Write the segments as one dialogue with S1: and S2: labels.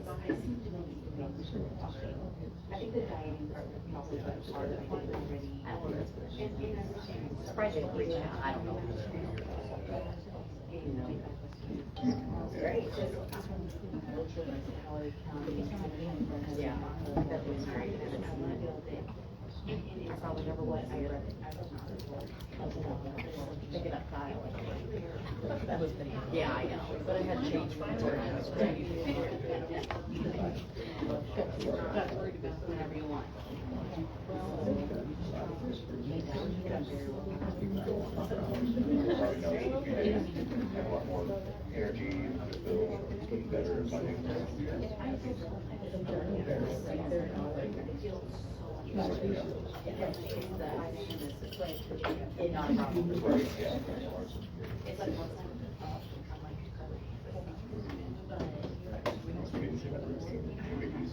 S1: I think the dieting part was probably the part that I did already.
S2: Surprisingly, I don't know.
S1: Great.
S2: Yeah, that was great. I probably never was here. Picking up Kyle. That was pretty. Yeah, I know, but I had to change my word.
S1: Not worried about whatever you want.
S3: Have a lot more energy and feel better.
S2: Not a problem.
S1: It's like once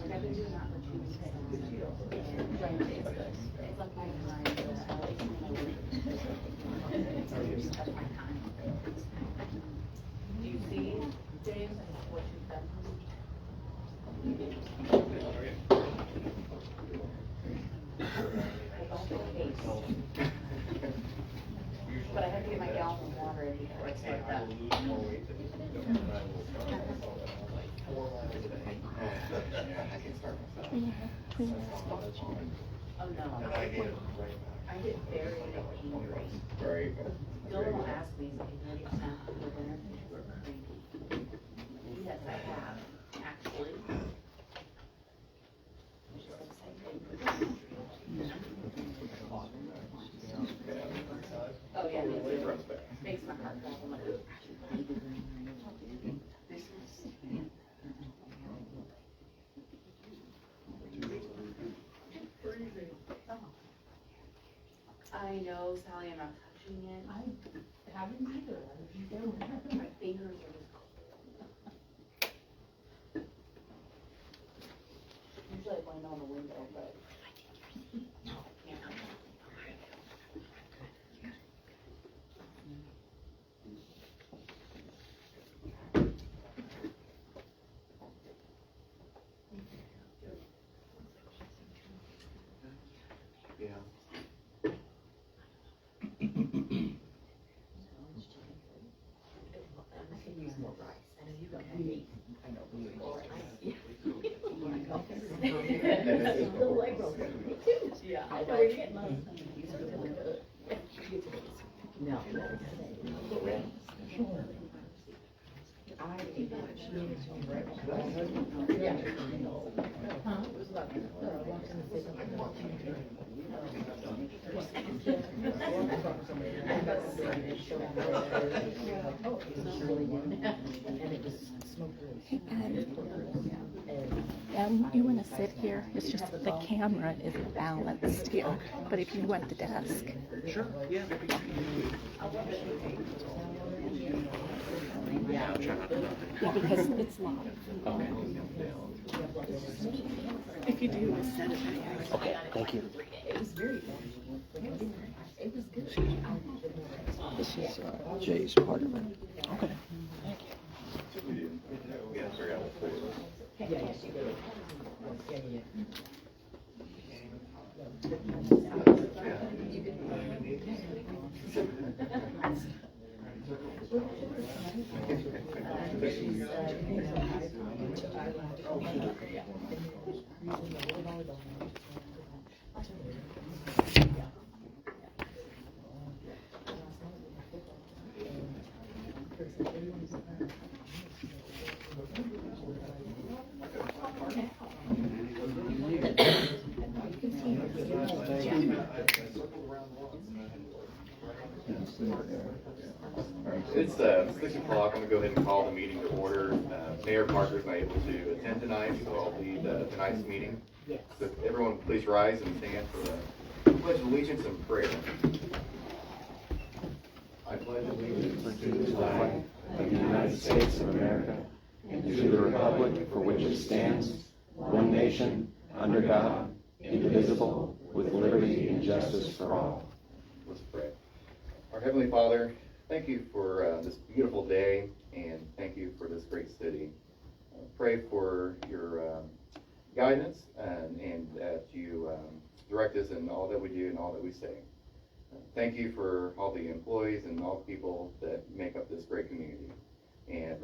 S1: I've been doing that for 2 weeks. It's like my time. That's my time. Do you see, James, what you've done? But I have to get my gallon of water in before I start that.
S3: Yeah, I can start myself.
S1: Oh, no. I get very angry.
S3: Right.
S1: Bill will ask me, if you ready to snap for the winter, we're cranky. Yes, I have, actually. Oh, yeah, it makes my heart go. I know, Sally, I'm not touching it.
S4: I haven't either.
S1: My fingers are just cold. Usually I blame it on the window, but.
S3: Yeah.
S2: I can use more rice. I know you got meat. I know. Little egg rolls. Me too. Yeah. I know you're getting those. No. I ate lunch. Yeah. Huh? It was about
S4: And you want to sit here, it's just that the camera is balanced here, but if you want the desk.
S3: Sure, yeah.
S4: Yeah, because it's live.
S3: Okay.
S4: If you do, just set it there.
S3: Okay, thank you.
S2: It was very good. It was good.
S5: This is Jay's part of it.
S3: Okay. Thank you. Yeah, sorry, I will pull it.
S2: Yeah, yes, you did. Yeah, yeah.
S3: It's 6 o'clock. I'm gonna go ahead and call the meeting to order. Mayor Parker's not able to attend tonight, so I'll lead tonight's meeting. So if everyone please rise and stand for the Pledge of Allegiance and prayer. I pledge allegiance
S5: To the flag of the United States of America and to the republic for which it stands, one nation, under God, indivisible, with liberty and justice for all.
S3: Let's pray. Our Heavenly Father, thank you for this beautiful day, and thank you for this great city. pray for your guidance and that you direct us in all that we do and all that we say. Thank you for all the employees and all the people that make up this great community, and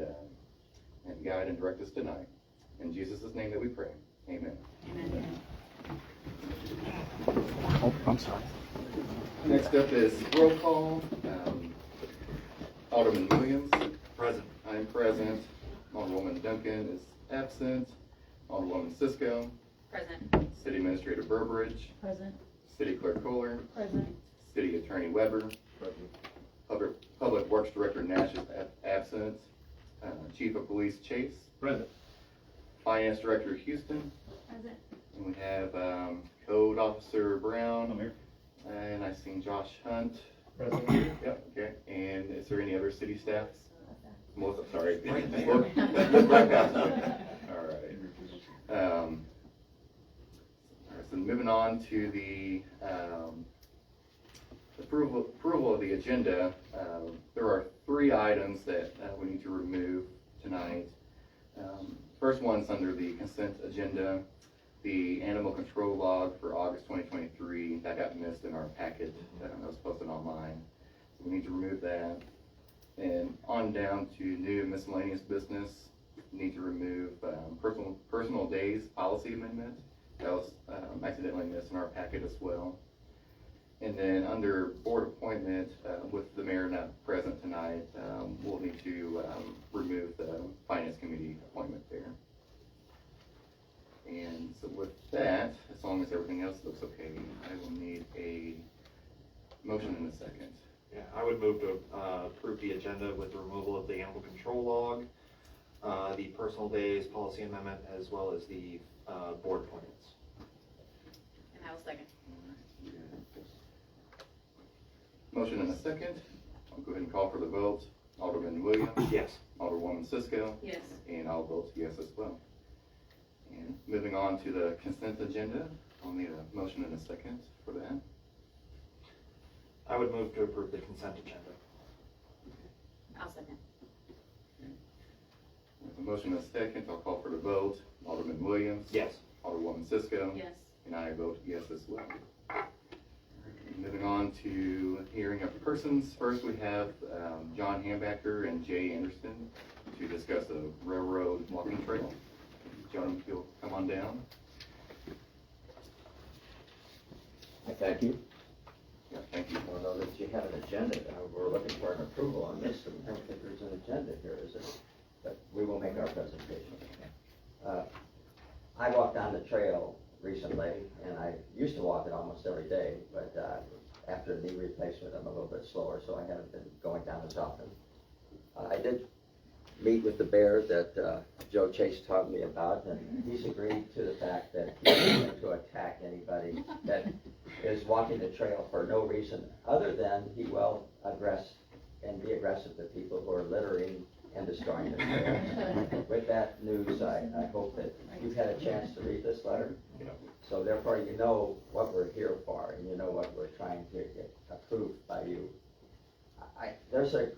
S3: guide and direct us tonight. In Jesus' name that we pray. Amen.
S1: Amen.
S5: Oh, I'm sorry.
S3: Next up is roll call. Alderman Williams.
S6: Present.
S3: I'm present. Alderwoman Duncan is absent. Alderwoman Cisco.
S1: Present.
S3: City Administrator Burbridge.
S2: Present.
S3: City Clerk Kohler.
S2: Present.
S3: City Attorney Weber. Public Works Director Nash is absent. Chief of Police Chase.
S6: Present.
S3: Finance Director Houston.
S1: Present.
S3: And we have Code Officer Brown.
S6: I'm here.
S3: And I seen Josh Hunt.
S6: Present.
S3: Yep, okay. And is there any other city staffs? Melissa, sorry.
S6: Right there.
S3: Look right past you. All right. All right, so moving on to the approval of the agenda. There are 3 items that we need to remove tonight. First one's under the consent agenda, the animal control log for August 2023 that got missed in our packet that was posted online. So we need to remove that. And on down to new miscellaneous business, we need to remove personal days policy amendment. That was accidentally missed in our packet as well. And then under board appointment, with the mayor not present tonight, we'll need to remove the finance committee appointment there. And so with that, as long as everything else looks okay, I will need a motion in a second.
S6: Yeah, I would move to approve the agenda with the removal of the animal control log, the personal days policy amendment, as well as the board appointments.
S1: And I will second.
S3: Motion in a second. I'll go ahead and call for the vote. Alderman Williams.
S6: Yes.
S3: Alderwoman Cisco.
S1: Yes.
S3: And I'll vote yes as well. And moving on to the consent agenda, I'll need a motion in a second for that.
S6: I would move to approve the consent agenda.
S1: I'll second.
S3: With a motion in a second, I'll call for the vote. Alderman Williams.
S6: Yes.
S3: Alderwoman Cisco.
S1: Yes.
S3: And I vote yes as well. Moving on to hearing of persons. First, we have John Hambacker and Jay Anderson to discuss a railroad walking trail. John, if you'll come on down.
S7: Thank you.
S3: Yeah, thank you.
S7: I know that you have an agenda. We're looking for an approval on this, and I don't think there's an agenda here, is there? But we will make our presentation. I walked on the trail recently, and I used to walk it almost every day, but after knee replacement, I'm a little bit slower, so I haven't been going down as often. I did meet with the bear that Joe Chase taught me about, and he's agreed to the fact that he's going to attack anybody that is walking the trail for no reason other than he will address and be aggressive to people who are littering and destroying the trail. With that news, I hope that you've had a chance to read this letter.
S6: Yeah.
S7: So therefore you know what we're here for, and you know what we're trying to get approved by you. There's a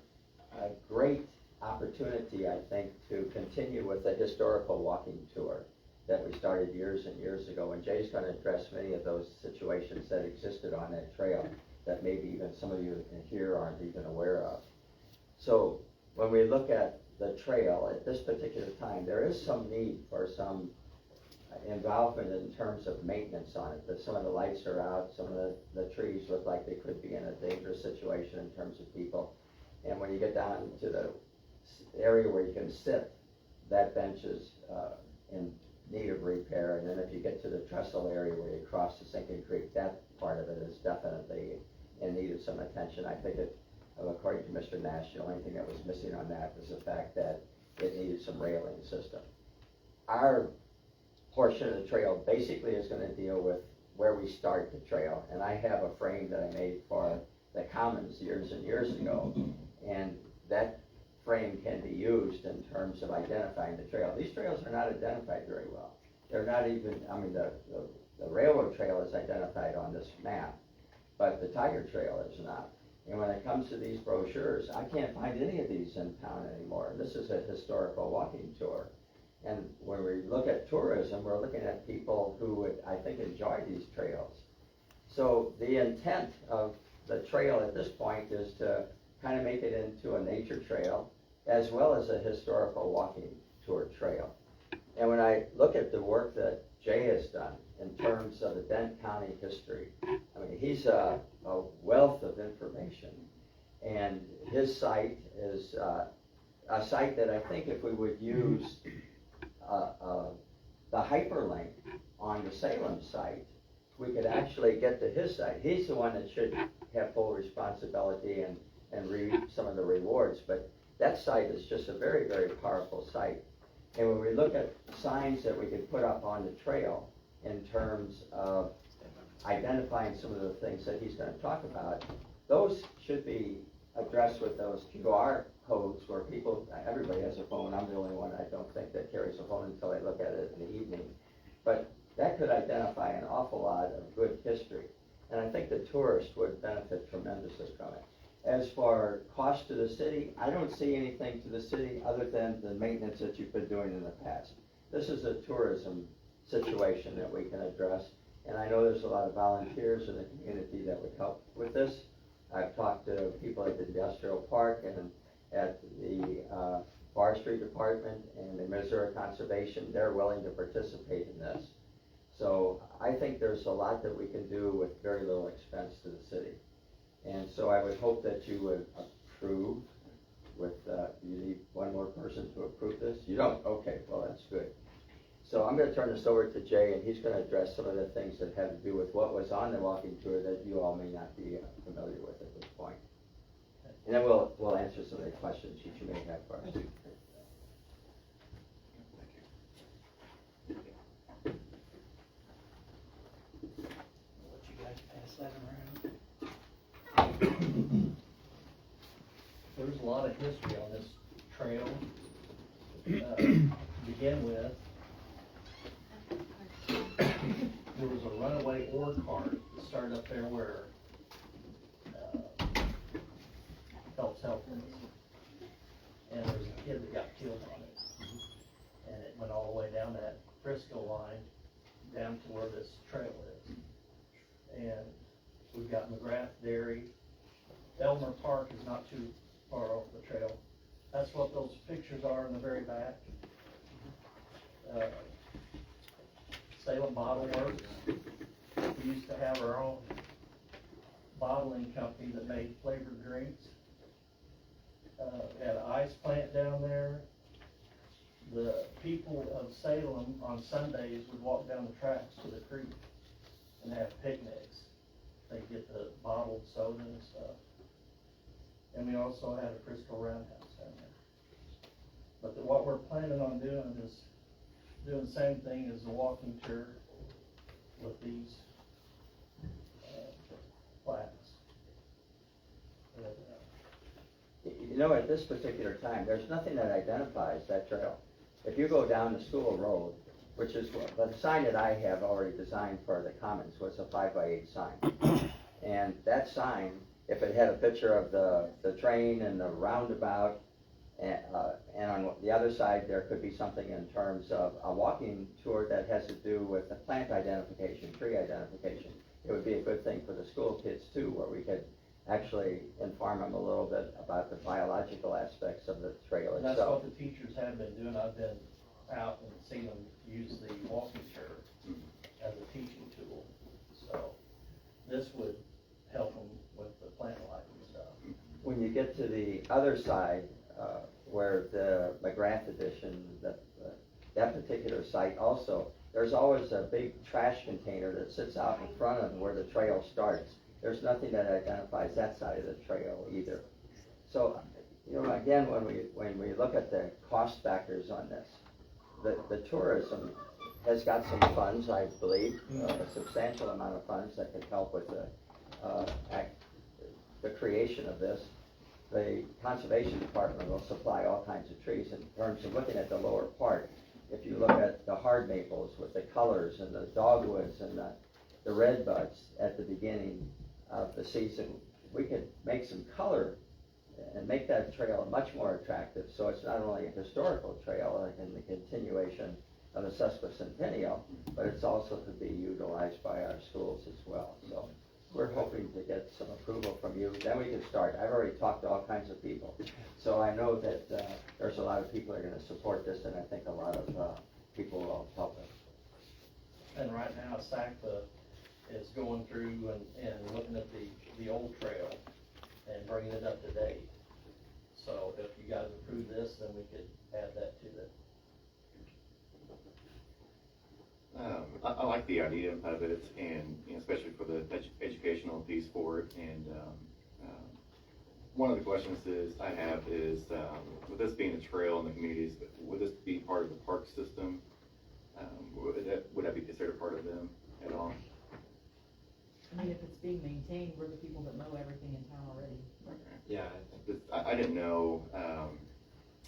S7: great opportunity, I think, to continue with the historical walking tour that we started years and years ago, and Jay's going to address many of those situations that existed on that trail that maybe even some of you in here aren't even aware of. So when we look at the trail at this particular time, there is some need for some involvement in terms of maintenance on it. That some of the lights are out, some of the trees look like they could be in a dangerous situation in terms of people. And when you get down to the area where you can sit, that bench is in need of repair. And then if you get to the trestle area where you cross the Sinking Creek, that part of it is definitely in need of some attention. I think according to Mr. Nash, the only thing that was missing on that was the fact that it needed some railing system. Our portion of the trail basically is going to deal with where we start the trail. And I have a frame that I made for the Commons years and years ago. And that frame can be used in terms of identifying the trail. These trails are not identified very well. They're not even, I mean, the railroad trail is identified on this map, but the Tiger Trail is not. And when it comes to these brochures, I can't find any of these in town anymore. This is a historical walking tour. And when we look at tourism, we're looking at people who would, I think, enjoy these trails. So the intent of the trail at this point is to kind of make it into a nature trail as well as a historical walking tour trail. And when I look at the work that Jay has done in terms of the Dent County history, I mean, he's a wealth of information. And his site is a site that I think if we would use the hyperlink on the Salem site, we could actually get to his site. He's the one that should have full responsibility and reap some of the rewards, but that site is just a very, very powerful site. And when we look at signs that we could put up on the trail in terms of identifying some of the things that he's going to talk about, those should be addressed with those QR codes where people, everybody has a phone. I'm the only one I don't think that carries a phone until I look at it in the evening. But that could identify an awful lot of good history. And I think the tourist would benefit tremendously from it. As for cost to the city, I don't see anything to the city other than the maintenance that you've been doing in the past. This is a tourism situation that we can address. And I know there's a lot of volunteers in the community that would help with this. I've talked to people at the industrial park and at the forestry department and the Missouri Conservation. They're willing to participate in this. So I think there's a lot that we can do with very little expense to the city. And so I would hope that you would approve with, you need one more person to approve this? You don't? Okay, well, that's good. So I'm going to turn this over to Jay, and he's going to address some of the things that have to do with what was on the walking tour that you all may not be familiar with at this point. And then we'll answer some of the questions that you may have for us.
S2: Let you guys pass that around.
S8: There's a lot of history on this trail. To begin with, there was a runaway ore cart that started up there where Phelps Health is. And there was a kid that got killed on it. And it went all the way down that Frisco line, down to where this trail is. And we've got McGrath Dairy. Elmer Park is not too far off the trail. That's what those pictures are in the very back. Salem Bottle Works. We used to have our own bottling company that made flavored drinks. We had an ice plant down there. The people of Salem on Sundays would walk down the tracks to the creek and have picnics. They'd get the bottled soda and stuff. And we also had a Frisco Roundhouse down there. But what we're planning on doing is doing the same thing as the walking tour with these plats.
S7: You know, at this particular time, there's nothing that identifies that trail. If you go down the School Road, which is the sign that I have already designed for the Commons was a 5x8 sign. And that sign, if it had a picture of the train and the roundabout, and on the other side there could be something in terms of a walking tour that has to do with the plant identification, tree identification. It would be a good thing for the school kids too, where we could actually inform them a little bit about the biological aspects of the trail
S8: And that's
S7: itself.
S8: what the teachers have been doing. I've been out and seen them use the walking tour as a teaching tool. So this would help them with the plant life and stuff.
S7: When you get to the other side, where the McGrath edition, that particular site also, there's always a big trash container that sits out in front of where the trail starts. There's nothing that identifies that side of the trail either. So, you know, again, when we look at the cost factors on this, the tourism has got some funds, I believe, a substantial amount of funds that could help with the creation of this. The Conservation Department will supply all kinds of trees. In terms of looking at the lower part, if you look at the hard maples with the colors and the dogwoods and the red buds at the beginning of the season, we could make some color and make that trail much more attractive, so it's not only a historical trail and the continuation of the sesquicentennial, but it's also to be utilized by our schools as well. So we're hoping to get some approval from you, then we can start. I've already talked to all kinds of people, so I know that there's a lot of people that are going to support this, and I think a lot of people will help us.
S8: And right now, SACPA is going through and looking at the old trail and bringing it up to date. So if you guys approve this, then we could add that to it.
S3: I like the idea of it, and especially for the educational piece for it. And one of the questions I have is, with this being a trail in the communities, would this be part of the park system? Would that be considered part of them at all?
S2: I mean, if it's being maintained, we're the people that know everything in town already.
S3: Okay.
S6: Yeah,
S3: I didn't know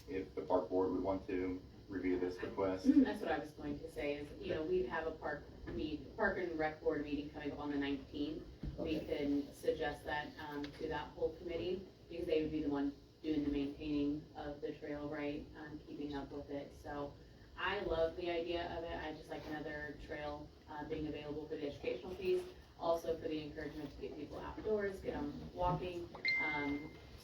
S3: if the park board would want to review this request.
S1: That's what I was going to say is, we have a park and rec board meeting coming up on the 19th. We can suggest that to that whole committee, because they would be the one doing the maintaining of the trail, right, keeping up with it. So I love the idea of it. I just like another trail being available for the educational piece, also for the encouragement to get people outdoors, get them walking.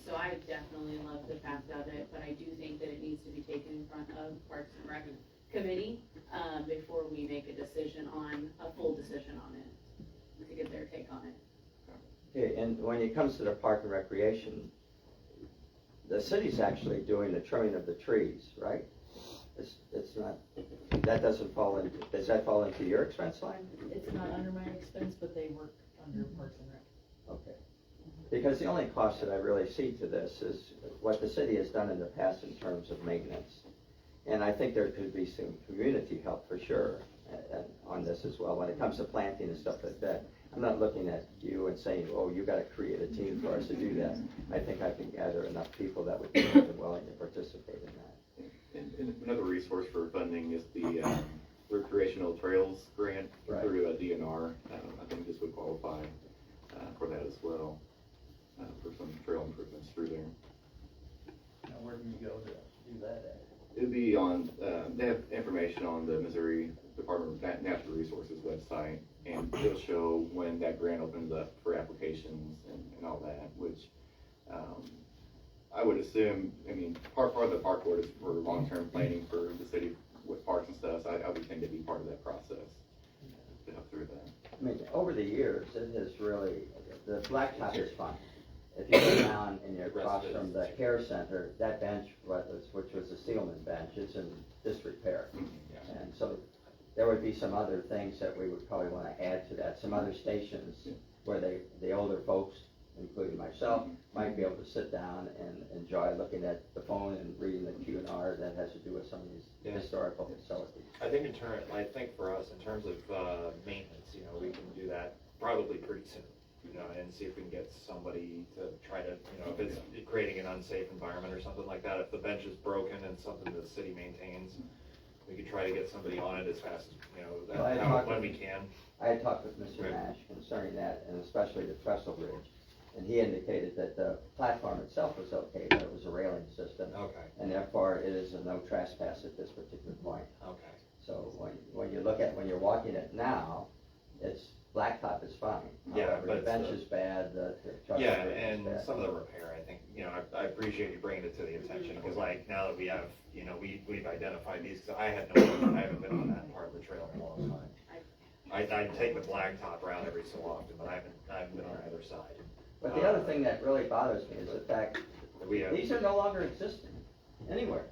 S1: So I definitely love the fact of it, but I do think that it needs to be taken in front of Parks and Rec Committee before we make a decision on, a full decision on it, to get their take on it.
S7: Okay, and when it comes to the park and recreation, the city's actually doing the trimming of the trees, right? It's not, that doesn't fall into, does that fall into your expense line?
S2: It's not under my expense, but they work under Parks and Rec.
S7: Okay. Because the only cost that I really see to this is what the city has done in the past in terms of maintenance. And I think there could be some community help for sure on this as well, when it comes to planting and stuff like that. I'm not looking at you and saying, oh, you gotta create a team for us to do that. I think I can gather enough people that would be more than willing to participate in that.
S3: And another resource for funding is the recreational trails grant through a DNR. I think this would qualify for that as well, for some trail improvements through there.
S8: Now, where do you go to do that at?
S3: It'd be on, they have information on the Missouri Department of Natural Resources website, and it'll show when that grant opens up for applications and all that, which I would assume, I mean, part of the park board is for long-term planning for the city with parks and stuff, so I would think to be part of that process to help through that.
S7: I mean, over the years, it has really, the blacktop is fine. If you go down and you're across from the care center, that bench, which was the Sealman bench, is in disrepair. And so there would be some other things that we would probably want to add to that, some other stations where the older folks, including myself, might be able to sit down and enjoy looking at the phone and reading the Q&R that has to do with some of these historical facilities.
S6: I think for us, in terms of maintenance, we can do that probably pretty soon, and see if we can get somebody to try to, if it's creating an unsafe environment or something like that, if the bench is broken and something the city maintains, we could try to get somebody on it as fast as, when we can.
S7: I had talked with Mr. Nash concerning that, and especially the trestle bridge, and he indicated that the platform itself was okay, but it was a railing system.
S6: Okay.
S7: And therefore, it is a no trespass at this particular point.
S6: Okay.
S7: So when you look at, when you're walking it now, it's, blacktop is fine.
S6: Yeah,
S7: However,
S6: but
S7: the bench is bad, the trestle
S6: Yeah,
S7: bridge is
S6: and
S7: bad.
S6: some of the repair, I think, I appreciate you bringing it to the attention, because like, now that we have, we've identified these, because I haven't been on that part of the trail in a long time. I take the blacktop route every so often, but I haven't been on the other side.
S7: But the other thing that really bothers me is the fact
S6: that we have,
S7: these are no longer existing anywhere.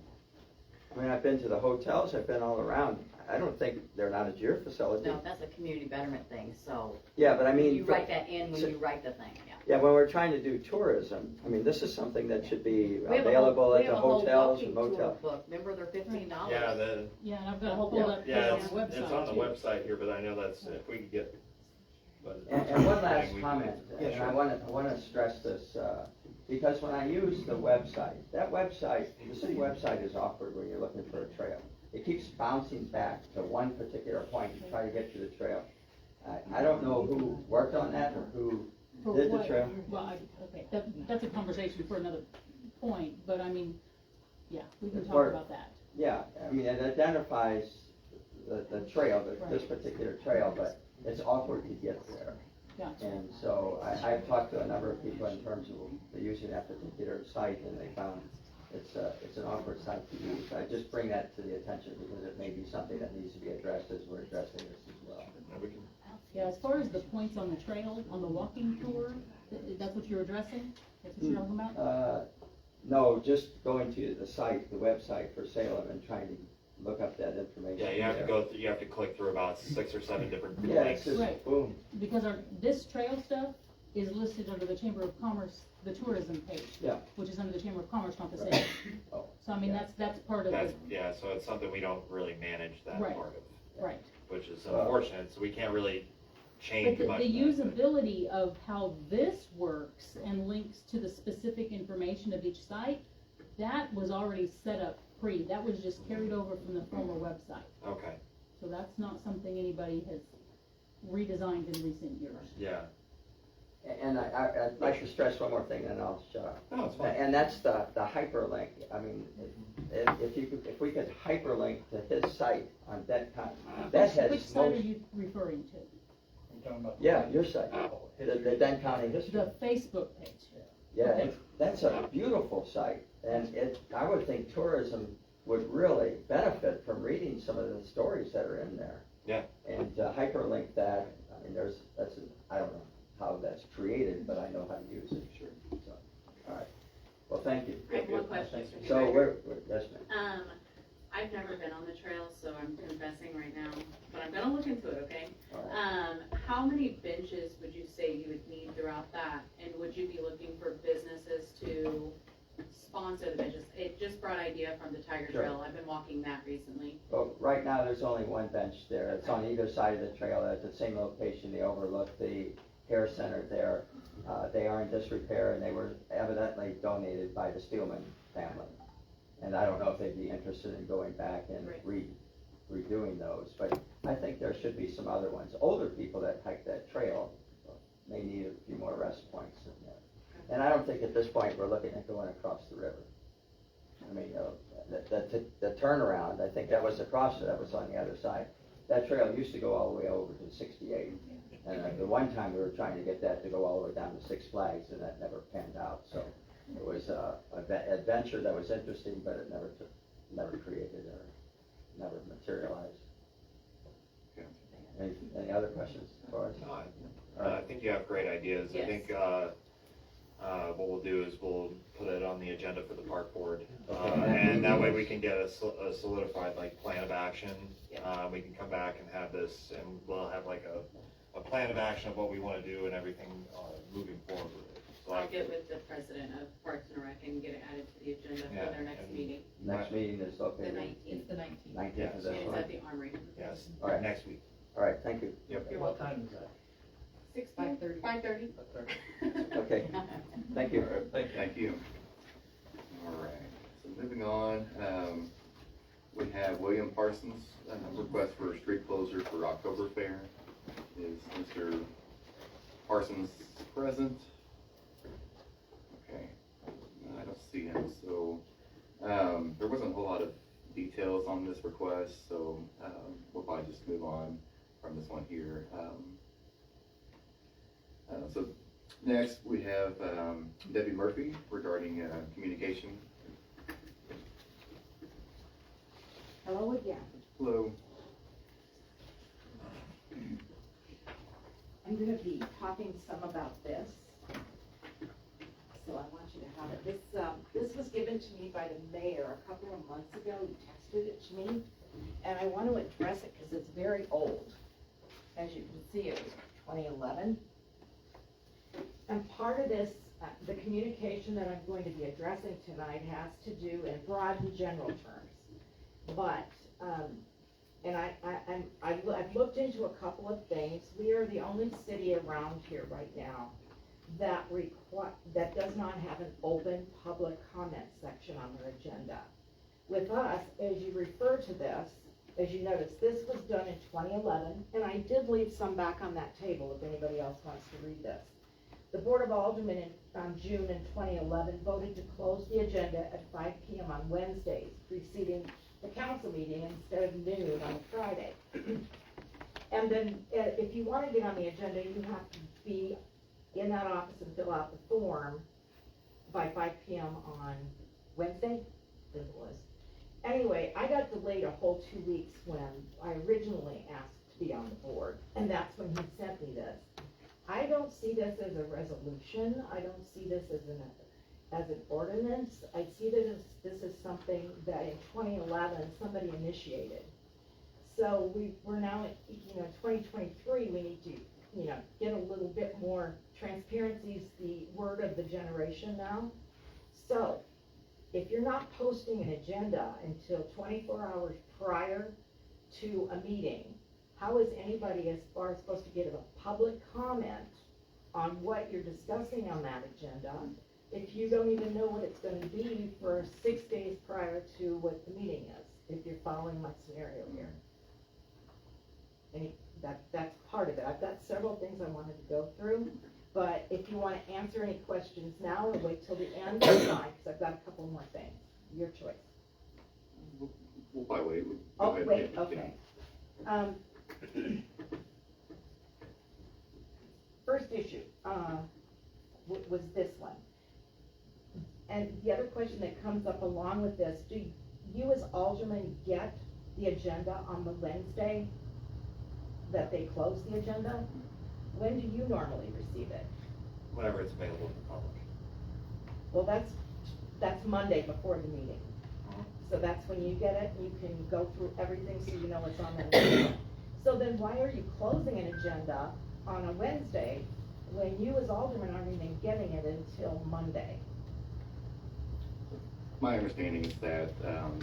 S7: I mean, I've been to the hotels, I've been all around. I don't think they're not a JIR facility.
S2: No, that's a community betterment thing, so.
S7: Yeah, but I mean.
S2: You write that in when you write the thing, yeah.
S7: Yeah, when we're trying to do tourism, I mean, this is something that should be available at the hotels and motels.
S2: Remember, they're $15.
S6: yeah,
S9: and I've got a whole other page on the website.
S6: It's on the
S9: too.
S6: website here, but I know that's, if we could get.
S7: And one last comment, and I want to stress this, because when I use the website, the city website is awkward when you're looking for a trail. It keeps bouncing back to one particular point to try to get to the trail. I don't know who worked on that or who
S9: For
S7: Did the
S9: what?
S7: trail.
S9: Well, okay, that's a conversation for another point, but I mean, yeah, we can
S7: It's
S9: talk
S7: part-
S9: about that.
S7: Yeah, I mean, it identifies the trail, this
S9: Right.
S7: particular trail, but it's awkward to get there.
S9: Gotcha.
S7: And so I've talked to a number of people in terms of using that particular site, and they found it's an awkward site to use. I just bring that to the attention because it may be something that needs to be addressed as we're addressing this as well.
S3: And we can,
S9: Yeah, as far as the points on the trail, on the walking tour, that's what you're addressing? That's what you're talking about?
S7: No, just going to the site, the website for Salem and trying to look up that information.
S6: Yeah, you have to
S7: there.
S6: go through, you have to click through about 6 or 7 different
S7: Yeah,
S6: links.
S7: it's just
S9: Right.
S7: boom.
S9: Because this trail stuff is listed under the Chamber of Commerce, the tourism page.
S7: Yeah.
S9: Which is under the Chamber of Commerce, not the
S7: Right.
S9: state.
S7: Oh,
S9: So I mean,
S7: yeah.
S9: that's part of
S6: That's,
S9: it,
S6: yeah, so it's something we don't really manage that
S9: Right.
S6: part of,
S9: right.
S6: which is
S7: Well-
S6: unfortunate, so we can't really
S9: But
S6: change
S9: the
S6: much.
S9: the
S6: of that, but-
S9: usability of how this works and links to the specific information of each site, that was already set up that was just carried over from the former website.
S6: Okay,
S9: So that's not something anybody has redesigned in recent years.
S6: yeah.
S7: And I'd like to stress one more thing, and I'll shut up.
S6: No, it's fine.
S7: And that's the hyperlink. I mean, if we could hyperlink to his site on that time, that has
S9: Which site are
S7: most,
S9: you referring to?
S8: I'm talking about.
S7: yeah, your site, the Dent County history.
S9: The Facebook page.
S7: Yeah, that's a beautiful site, and I would think tourism would really benefit from reading some of the stories that are in there.
S6: Yeah.
S7: And to hyperlink that, I mean, I don't know how that's created, but I know how to use it. Sure. So, all right. Well, thank you.
S1: I have one question. Mr.
S7: So
S1: Director.
S7: yes, ma'am.
S1: I've never been on the trail, so I'm confessing right now, but I'm gonna look into it, okay?
S7: All right.
S1: How many benches would you say you would need throughout that? And would you be looking for businesses to sponsor the benches? It just brought idea from the Tiger
S7: Sure.
S1: Trail. I've been walking that recently.
S7: Well, right now, there's only one bench there. It's on either side of the trail. At the same location. They overlook the hair center there. They are in disrepair, and they were evidently donated by the Steelman family. And I don't know if they'd be interested in going back and
S1: Right.
S7: redoing those, but I think there should be some other ones. Older people that hike that trail may need a few more rest points in there. And I don't think at this point we're looking at going across the river. I mean, the turnaround, I think that was across, that was on the other side. That trail used to go all the way over to 68. And the one time we were trying to get that to go all the way down to Six Flags, and that never panned out. So it was an adventure that was interesting, but it never created or never materialized.
S3: Yeah.
S7: Any other questions for us?
S6: No, I think you have great ideas. I
S1: Yes.
S6: think, what we'll do is we'll put it on the agenda for the park board.
S7: Okay.
S6: And that way we can get a solidified, like, plan of action.
S1: Yeah.
S6: We can come back and have this, and we'll have like a plan of action of what we wanna do and everything, moving forward with it. So
S1: I'll get with the president of Parks and Rec and get it added to the agenda
S6: Yeah,
S1: for their next
S6: and-
S1: meeting,
S7: Next meeting is
S1: the
S7: located
S1: 19th.
S7: 19th of
S1: And
S7: this
S1: it's
S7: month.
S1: at the Armory.
S6: Yes,
S7: All right.
S6: next week.
S7: All right, thank you.
S6: Yep.
S1: You're
S8: What
S1: welcome.
S8: time is that?
S1: 5:30.
S7: Okay, thank you.
S3: Thank you. All right, so moving on, we have William Parsons, request for a street closure for October Fair. Is Mr. Parsons present? Okay, no, I don't see him, so, there wasn't a whole lot of details on this request, so, we'll probably just move on from this one here. So next, we have Debbie Murphy regarding communication.
S10: Hello again.
S3: Hello.
S10: I'm gonna be talking some about this. So I want you to have it. This was given to me by the mayor a couple of months ago. He texted it to me. And I want to address it because it's very old. As you can see, it was 2011. And part of this, the communication that I'm going to be addressing tonight has to do in broad and general terms. But, and I've looked into a couple of things. We are the only city around here right now that does not have an open public comment section on their agenda. With us, as you refer to this, as you notice, this was done in 2011, and I did leave some back on that table if anybody else wants to read this. The Board of Aldermen on June in 2011 voted to close the agenda at 5 p.m. on Wednesdays preceding the council meeting instead of noon on Friday. And then if you want to get on the agenda, you have to be in that office and fill out the form by 5 p.m. on Wednesday, I think it was. Anyway, I got delayed a whole 2 weeks when I originally asked to be on the board, and that's when he sent me this. I don't see this as a resolution. I don't see this as an ordinance. I see this as something that in 2011 somebody initiated. So we're now at 2023. We need to get a little bit more transparency is the word of the generation now. So if you're not posting an agenda until 24 hours prior to a meeting, how is anybody as far as supposed to get a public comment on what you're discussing on that agenda if you don't even know what it's going to be for 6 days prior to what the meeting is, if you're following my scenario here? And that's part of it. I've got several things I wanted to go through, but if you want to answer any questions now or wait till the end, that's fine, because I've got a couple more things. Your choice.
S3: We'll probably wait.
S10: Oh, wait, okay. First issue was this one. And the other question that comes up along with this, do you as aldermen get the agenda on the Wednesday that they close the agenda? When do you normally receive it?
S6: Whenever it's available to the public.
S10: Well, that's Monday before the meeting. So that's when you get it, you can go through everything so you know what's on the agenda. So then why are you closing an agenda on a Wednesday when you as aldermen aren't even getting it until Monday?
S3: My understanding is that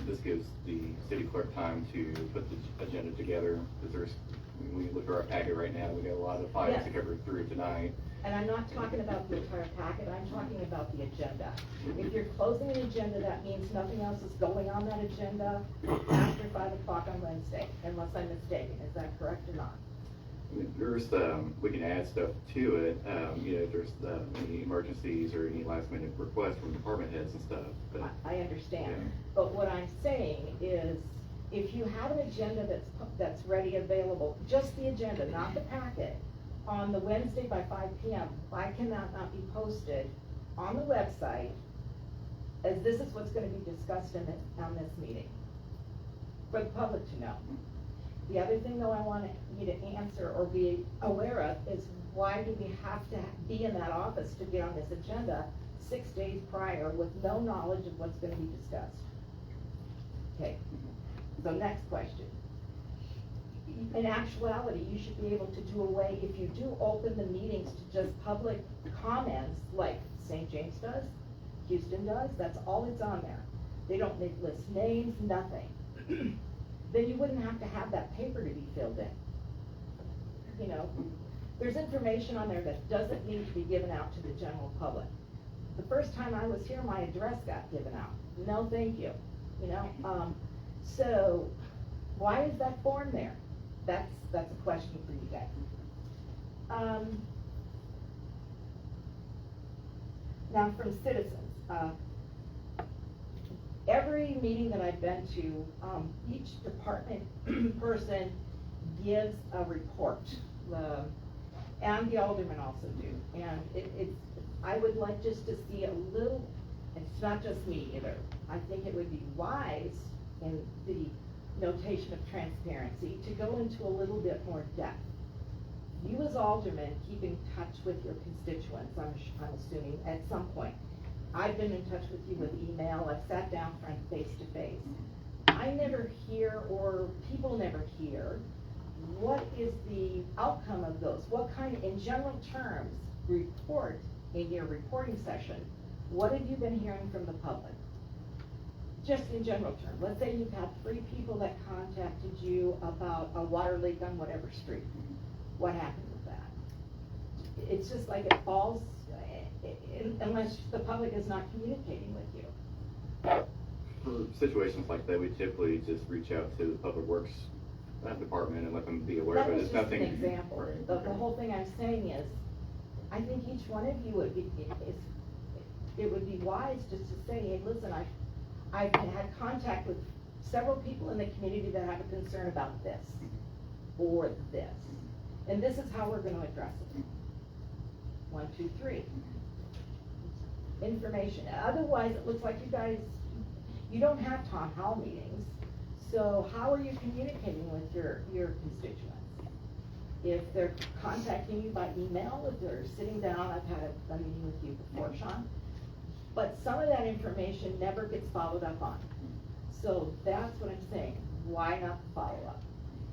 S3: this gives the city clerk time to put the agenda together, because when we look at our packet right now, we got a lot of files
S10: Yes.
S3: to cover through tonight.
S10: And I'm not talking about the entire packet, I'm talking about the agenda. If you're closing an agenda, that means nothing else is going on that agenda after 5 o'clock on Wednesday, unless I'm mistaken. Is that correct or not?
S3: There's, we can add stuff to it, if there's any emergencies or any last minute requests from department heads and stuff, but.
S10: I understand.
S3: Yeah.
S10: But what I'm saying is, if you have an agenda that's ready, available, just the agenda, not the packet, on the Wednesday by 5 p.m., why can that not be posted on the website as this is what's going to be discussed on this meeting for the public to know? The other thing, though, I want you to answer or be aware of is, why do we have to be in that office to get on this agenda 6 days prior with no knowledge of what's going to be discussed? Okay, so next question. In actuality, you should be able to do away, if you do open the meetings to just public comments like St. James does, Houston does, that's all that's on there. They don't list names, nothing. Then you wouldn't have to have that paper to be filled in. There's information on there that doesn't need to be given out to the general public. The first time I was here, my address got given out. No, thank you. So why is that form there? That's a question for you guys. Now from citizens, every meeting that I've been to, each department person gives a report, and the aldermen also do. And I would like just to see a little, it's not just me either, I think it would be wise in the notation of transparency to go into a little bit more depth. You as aldermen keep in touch with your constituents, I'm assuming, at some point. I've been in touch with you with email, I've sat down face to face. I never hear, or people never hear, what is the outcome of those? What kind, in general terms, report in your reporting session, what have you been hearing from the public? Just in general terms, let's say you've had 3 people that contacted you about a water leak on whatever street. What happened with that? It's just like it falls, unless the public is not communicating with you.
S3: For situations like that, we typically just reach out to the Public Works department and let them be aware
S10: That
S3: of it.
S10: was
S3: It's
S10: just
S3: nothing.
S10: an example. The whole thing I'm saying is, I think each one of you would be, it would be wise just to say, hey, listen, I've had contact with several people in the community that have a concern about this, or this, and this is how we're gonna address it. 1, 2, 3. Information, otherwise it looks like you guys, you don't have town hall meetings, so how are you communicating with your constituents? If they're contacting you by email, if they're sitting down, I've had a meeting with you before, Sean, but some of that information never gets followed up on. So that's what I'm saying, why not follow up?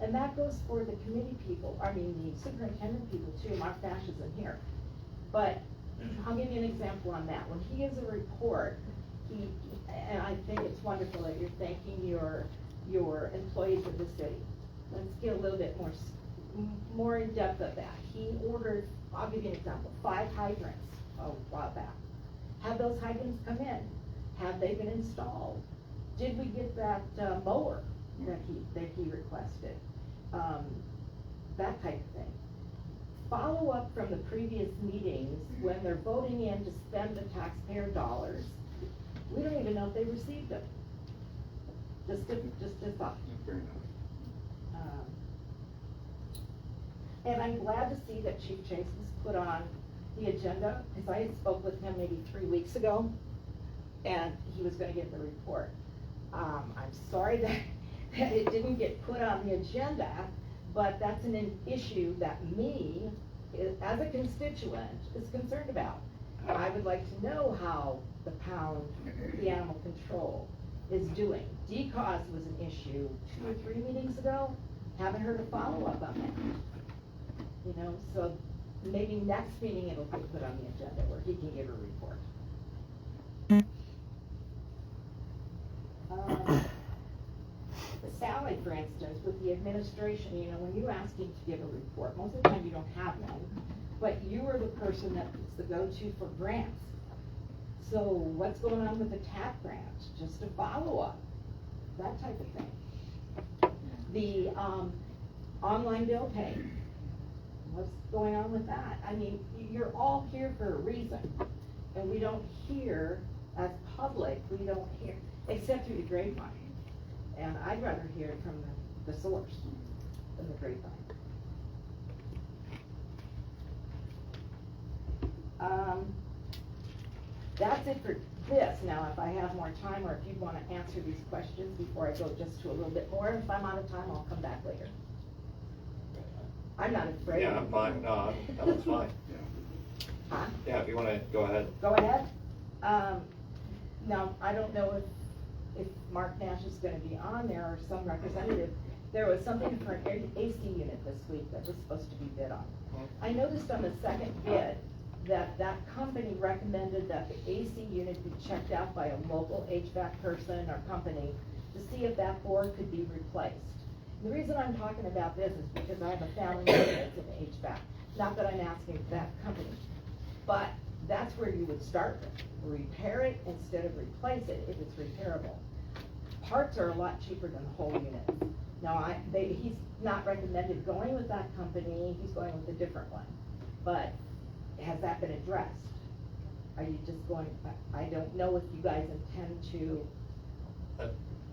S10: And that goes for the committee people, I mean, the superintendent people too. Mark Nash isn't here. But I'll give you an example on that. When he gives a report, and I think it's wonderful that you're thanking your employees of the city. Let's get a little bit more in depth of that. He ordered, I'll give you an example, 5 hydrants a while back. Have those hydrants come in? Have they been installed? Did we get that mower that he requested? That type of thing. Follow up from the previous meetings when they're voting in to spend the taxpayer dollars. We don't even know if they received them. Just a thought. And I'm glad to see that Chief Chase was put on the agenda, because I spoke with him maybe 3 weeks ago, and he was gonna get the report. I'm sorry that it didn't get put on the agenda, but that's an issue that me, as a constituent, is concerned about. I would like to know how the pound, the animal control, is doing. DCAUS was an issue 2 or 3 meetings ago, haven't heard a follow-up on that. You know, so maybe next meeting it'll get put on the agenda where he can give a report. Sally, for instance, with the administration, you know, when you ask him to give a report, most of the time you don't have one, but you are the person that's the go-to for grants. So what's going on with the TAP grant? Just a follow-up, that type of thing. The online bill pay, what's going on with that? I mean, you're all here for a reason, and we don't hear, as public, we don't hear, except through the grapevine. And I'd rather hear it from the source than the grapevine. That's it for this. Now, if I have more time, or if you want to answer these questions before I go just to a little bit more, if I'm out of time, I'll come back later. I'm not afraid.
S6: Yeah, I'm fine. No, that's fine.
S10: Huh?
S6: Yeah, if you want to go ahead.
S10: Go ahead. Now, I don't know if Mark Nash is going to be on there or some representative. There was something for an AC unit this week that was supposed to be bid on. I noticed on the second bid that company recommended that the AC unit be checked out by a local HVAC person or company to see if that board could be replaced. The reason I'm talking about this is because I have a family member that's in HVAC. Not that I'm asking that company, but that's where you would start with. Repair it instead of replace it if it's repairable. Parts are a lot cheaper than the whole unit. Now, he's not recommended going with that company, he's going with a different one. But has that been addressed? Are you just going, I don't know if you guys intend to.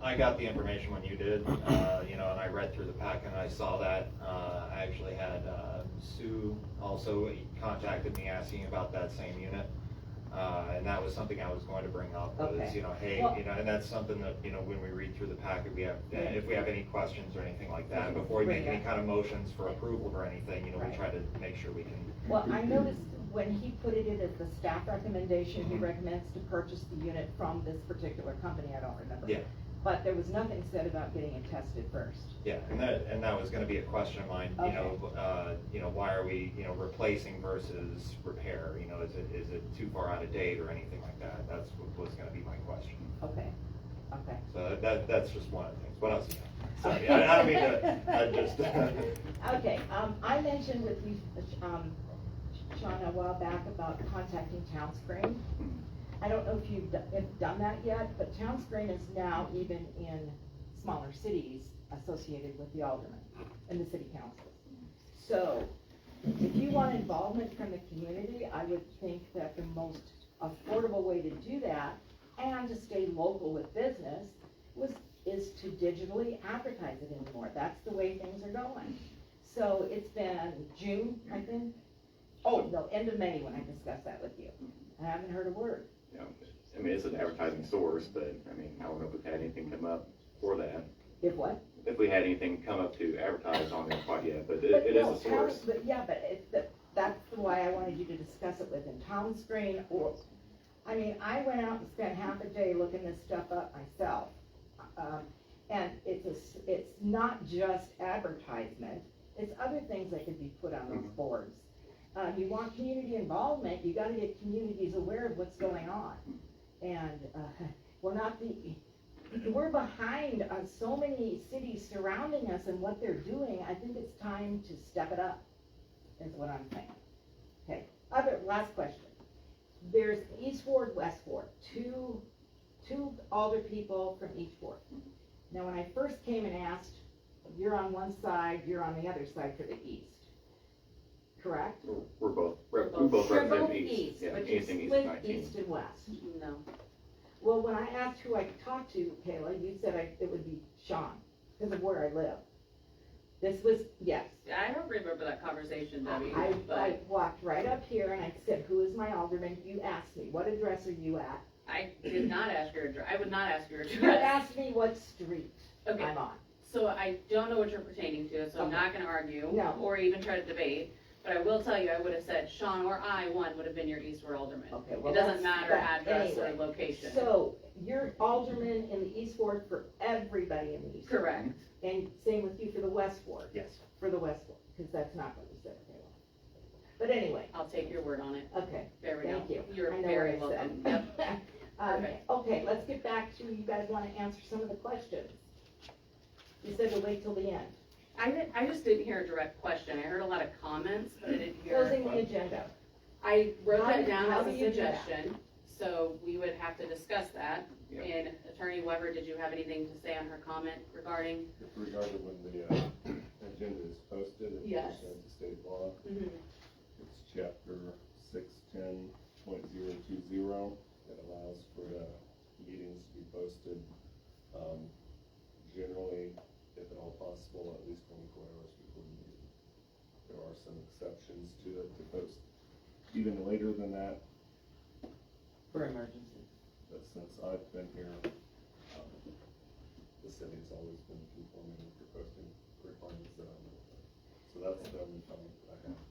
S6: I got the information when you did, you know, and I read through the packet and I saw that. I actually had Sue also contacted me asking about that same unit. And that was something I was going to bring up was,
S10: Okay.
S6: you know, hey,
S10: Well,
S6: you know, and that's something that, you know, when we read through the packet, we have, if we have any questions or anything like that, before we make any kind of motions for approval or anything, you know, we
S10: Right.
S6: try to make sure we can.
S10: Well, I noticed when he put it in as the staff recommendation, he recommends to purchase the unit from this particular company, I don't remember.
S6: Yeah.
S10: But there was nothing said about getting it tested first.
S6: Yeah, and that was gonna be a question of mine, you know, why are we, you know, replacing versus repair? You know, is it too far out of date or anything like that? That's what was gonna be my question.
S10: Okay, okay.
S6: So that's just one of the things. What else you got? Sorry, I don't mean to, I just.
S10: Okay, I mentioned with you, Sean, a while back about contacting Town Spring. I don't know if you've done that yet, but Town Spring is now even in smaller cities associated with the aldermen and the city council. So If you want involvement from the community, I would think that the most affordable way to do that, and to stay local with business, is to digitally advertise it anymore. That's the way things are going. So it's been June, I think, no, end of May when I discussed that with you. I haven't heard a word.
S3: You know, I mean, it's an advertising source, but, I mean, I don't know if we've had anything come up for that.
S10: If what?
S3: If we had anything come up to advertise on there quite yet, but
S10: But
S3: it is
S10: no,
S3: a source.
S10: But yeah, but that's why I wanted you to discuss it with him. Town Screen, or, I mean, I went out and spent half a day looking this stuff up myself. And it's not just advertisement, it's other things that could be put on those boards. You want community involvement, you gotta get communities aware of what's going on. And, we're behind on so many cities surrounding us and what they're doing. I think it's time to step it up, is what I'm saying. Okay, last question. There's East Ward, West Ward, two alder people from each ward. Now, when I first came and asked, you're on one side, you're on the other side for the east, correct?
S3: We both
S10: You're
S3: represent
S10: both
S3: east. Yeah,
S10: but you
S3: anything east
S10: split
S3: of 19.
S10: east and west.
S1: No.
S10: Well, when I asked who I could talk to, Kayla, you said it would be Sean, because of where I live. This was, yes.
S1: I don't remember that conversation, Debbie,
S10: I
S1: but
S10: walked right up here and I said, who is my alderman? You asked me, what address are you at?
S1: I did not ask your address. I would not ask your address.
S10: You asked me what street
S1: Okay.
S10: I'm on.
S1: So I don't know what you're pertaining to, so I'm
S10: Okay.
S1: not gonna argue.
S10: No.
S1: Or even try to debate, but I will tell you, I would have said Sean or one would have been your Eastward Alderman.
S10: Okay, well,
S1: It doesn't
S10: that's-
S1: matter
S10: that-
S1: address or
S10: anyway.
S1: location.
S10: So, you're alderman in the East Ward for everybody in the East Ward?
S1: Correct.
S10: And same with you for the West Ward?
S6: Yes.
S10: For the West Ward, because that's not what you said, Kayla. But anyway,
S1: I'll take your word on it.
S10: okay,
S1: There we go.
S10: thank you.
S1: You're
S10: I know
S1: very
S10: what I said.
S1: welcome. Yep. Perfect.
S10: Okay, let's get back to, you guys wanna answer some of the questions? You said to wait till the end.
S1: I just didn't hear a direct question. I heard a lot of comments, but I didn't hear.
S10: Closing the agenda.
S1: I wrote
S10: How
S1: that
S10: do-
S1: down
S10: how
S1: as a
S10: do you do that?
S1: suggestion, so we would have to discuss that.
S3: Yeah.
S1: And Attorney Weber, did you have anything to say on her comment regarding?
S5: With regard to when the agenda is posted, it's
S1: Yes.
S5: pursuant to state law. It's chapter 610.020 that allows for meetings to be posted, generally, if at all possible, at least 24 hours before the meeting. There are some exceptions to it, to post even later than that,
S10: For emergency.
S5: but since I've been here, the city has always been conforming with the posting requirements that I'm with. So that's the only comment that I have.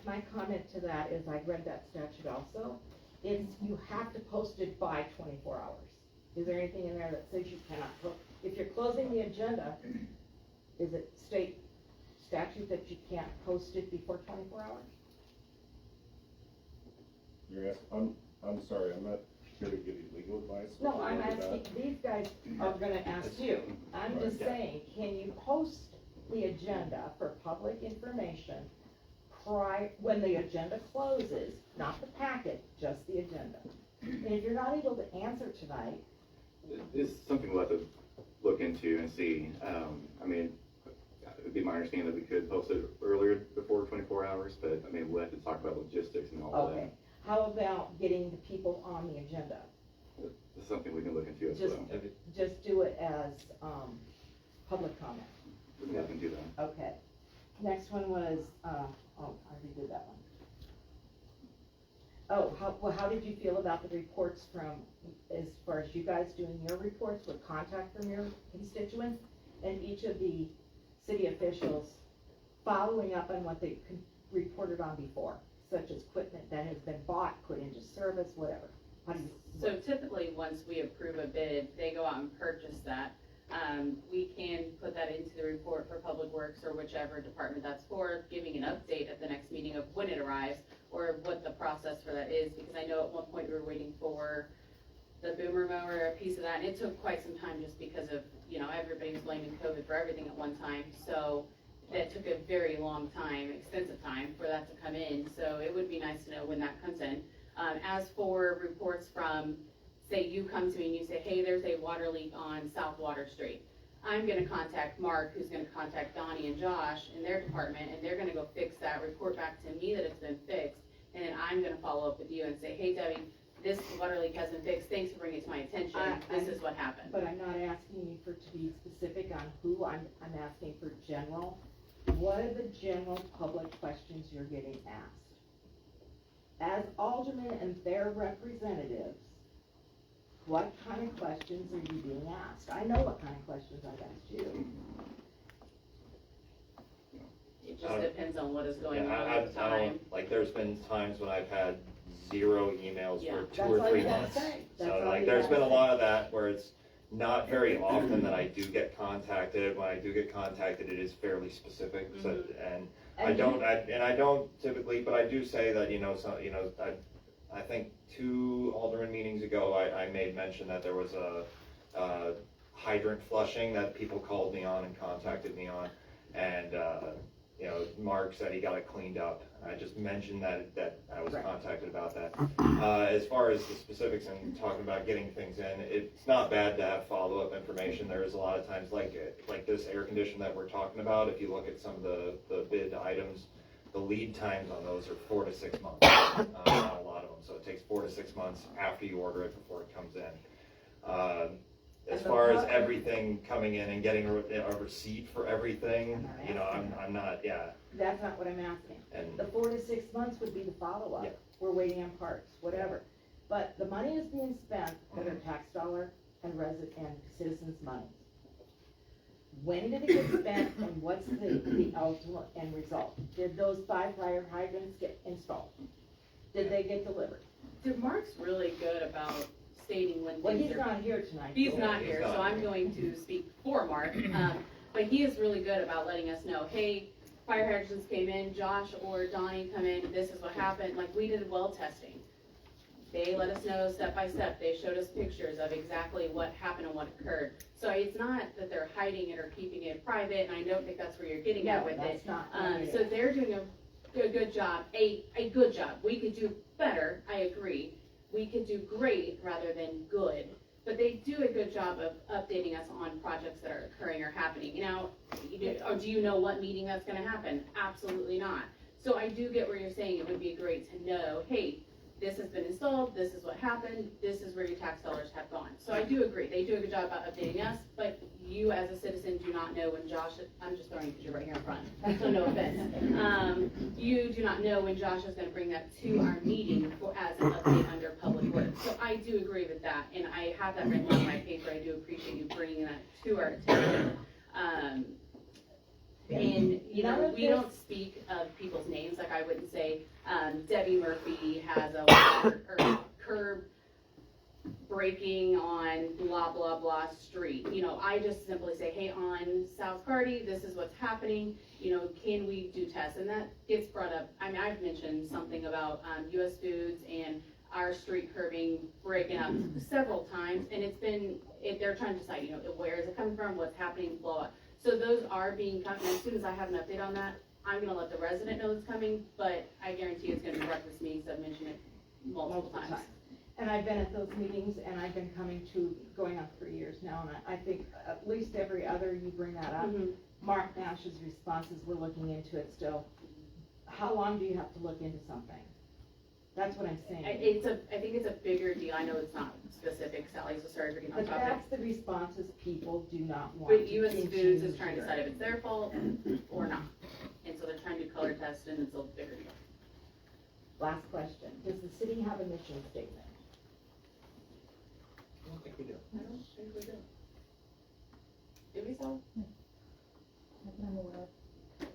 S10: My comment to that is, I read that statute also, is you have to post it by 24 hours. Is there anything in there that says you cannot, if you're closing the agenda, is it state statute that you can't post it before 24 hours?
S5: You're asking, I'm sorry, I'm not here to give you legal advice. with
S10: No, I'm
S5: regard to
S10: asking,
S5: that.
S10: these guys are gonna ask you. I'm just saying, can you post the agenda for public information when the agenda closes, not the packet, just the agenda? And if you're not able to answer tonight,
S3: It's something we'll have to look into and see. I mean, it would be my understanding that we could post it earlier before 24 hours, but I mean, we'll have to talk about logistics and all of
S10: okay.
S3: that.
S10: How about getting the people on the agenda?
S3: It's something we can look into as
S10: Just,
S3: well.
S10: just do it as, public comment.
S3: We can have them do that.
S10: Okay. Next one was, I already did that one. Oh, how did you feel about the reports from, as far as you guys doing your reports with contact from your constituents, and each of the city officials following up on what they reported on before, such as equipment that has been bought, put into service, whatever? How do you?
S1: So typically, once we approve a bid, they go out and purchase that. We can put that into the report for Public Works or whichever department that's for, giving an update at the next meeting of when it arrives or what the process for that is, because I know at one point we were waiting for the boomer mower, a piece of that, and it took quite some time just because of, everybody was blaming COVID for everything at one time. So that took a very long time, extensive time for that to come in. So it would be nice to know when that comes in. As for reports from, say you come to me and you say, hey, there's a water leak on South Water Street. I'm gonna contact Mark, who's gonna contact Donnie and Josh in their department, and they're gonna go fix that, report back to me that it's been fixed, and then I'm gonna follow up with you and say, hey Debbie, this water leak has been fixed, thanks for bringing it to my attention, this is what happened.
S10: But I'm not asking you for to be specific on who, I'm asking for general. What are the general public questions you're getting asked? As aldermen and their representatives, what kind of questions are you being asked? I know what kind of questions I've asked you.
S1: It just depends on what is going
S6: Yeah,
S1: on at the
S6: I
S1: time.
S6: don't, like, there's been times when I've had 0 emails
S1: Yeah.
S6: for 2
S10: That's
S6: or
S10: all
S6: 3
S10: you gotta
S6: months.
S10: say. That's
S6: So
S10: all
S6: like,
S10: you
S6: there's
S10: gotta
S6: been a
S10: say.
S6: lot of that where it's not very often that I do get contacted. When I do get contacted, it is fairly specific, so, and I don't typically, but I do say that, I think 2 alderman meetings ago, I made mention that there was a hydrant flushing that people called me on and contacted me on, and, Mark said he got it cleaned up. I just mentioned that I was contacted about that. As far as the specifics and talking about getting things in, it's not bad to have follow-up information. There's a lot of times, like this air condition that we're talking about, if you look at some of the bid items, the lead times on those are 4 to 6 months, on a lot of them. So it takes 4 to 6 months after you order it before it comes in. As far as everything coming in and getting a receipt for everything, I'm not,
S10: That's not what I'm asking.
S6: And
S10: The 4 to 6 months would be the follow-up.
S6: Yeah.
S10: We're waiting on parts, whatever. But the money is being spent that are tax dollar and citizens' money. When did it get spent and what's the ultimate end result? Did those 5 fire hydrants get installed? Did they get delivered?
S1: Dude, Mark's really good about stating when
S10: Well,
S1: things
S10: he's
S1: are.
S10: not here tonight.
S1: He's
S10: so-
S1: not here, so I'm going to speak for Mark, but he is really good about letting us know, hey, fire hydrants came in, Josh or Donnie come in, this is what happened, like, we did well testing. They let us know step by step, they showed us pictures of exactly what happened and what occurred. So it's not that they're hiding it or keeping it private, and I don't think that's where you're getting at
S10: No,
S1: with
S10: that's
S1: it.
S10: not.
S1: So they're doing a good job, a good job. We could do better, I agree. We could do great rather than good. But they do a good job of updating us on projects that are occurring or happening. Now, do you know what meeting that's gonna happen? Absolutely not. So I do get where you're saying it would be great to know, hey, this has been installed, this is what happened, this is where your tax dollars have gone. So I do agree, they do a good job about updating us, but you as a citizen do not know when Josh, I'm just throwing you because you're right here in front, so no offense. You do not know when Josh is gonna bring that to our meeting as an update under public works. So I do agree with that, and I have that written on my paper, I do appreciate you bringing that to our attention. And, we don't speak of people's names, like I wouldn't say, Debbie Murphy has a curb breaking on blah, blah, blah street. I just simply say, hey, on South Carty, this is what's happening, can we do tests? And that gets brought up, I've mentioned something about, US Foods and our street curbing breaking up several times, and they're trying to decide, where is it coming from, what's happening, blah, blah. So those are being cut, and as soon as I have an update on that, I'm gonna let the resident know it's coming, but I guarantee it's gonna be brought to this meeting, so I've mentioned it multiple times.
S10: And I've been at those meetings, and I've been going on 3 years now, and I think at least every other, you bring that up.
S1: Mhm.
S10: Mark Nash's responses, we're looking into it still. How long do you have to look into something? That's what I'm saying.
S1: I think it's a bigger deal, I know it's not specific, Sally's a surgery on
S10: But
S1: top of it.
S10: that's the responses people do not want to
S1: But US Foods
S10: continue
S1: is trying to
S10: hearing.
S1: decide if it's their fault or not, and so they're trying to color test, and it's a bigger deal.
S10: Last question, does the city have a mission statement?
S3: I don't think we do.
S1: I don't think we do. Do we, Sal?
S9: I'm aware of.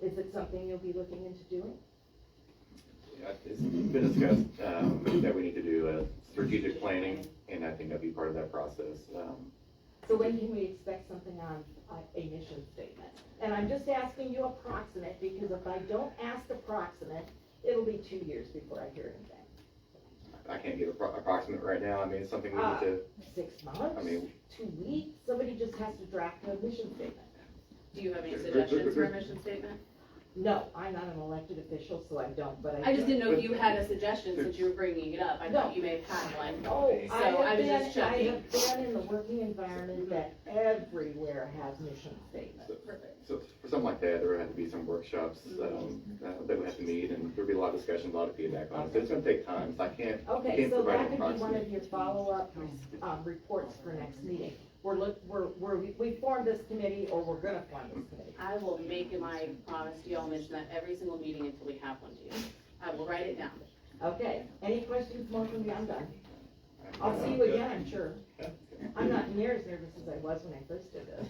S10: Is it something you'll be looking into doing?
S3: It's been discussed, that we need to do strategic planning, and I think that'd be part of that process.
S10: So when can we expect something on a mission statement? And I'm just asking you approximate, because if I don't ask approximate, it'll be 2 years before I hear anything.
S3: I can't give approximate right now, I mean, it's something we need to,
S10: 6 months?
S3: I mean-
S10: 2 weeks? Somebody just has to draft a mission statement.
S1: Do you have any suggestions for a mission statement?
S10: No, I'm not an elected official, so I don't, but
S1: I just didn't know if you had a suggestion since you were bringing it up. I thought
S10: No.
S1: you may have had one.
S10: Oh,
S1: So
S10: I
S1: I was just
S10: have
S1: checking.
S10: been in the working environment that everywhere has mission statements.
S1: Perfect.
S3: So for something like that, there would have to be some workshops, that we have to meet, and there'd be a lot of discussion, a lot of feedback on it, so it's gonna take time, so I can't
S10: Okay, so
S3: provide
S10: that
S3: an
S10: could be one
S3: approximate.
S10: of your follow-up, reports for next meeting. We formed this committee, or we're gonna form this committee.
S1: I will make it my promise to y'all mention that every single meeting until we have one to you. I will write it down.
S10: Okay, any questions more from you? I'm done. I'll see you again, I'm sure. I'm not near as nervous as I was when I first did this.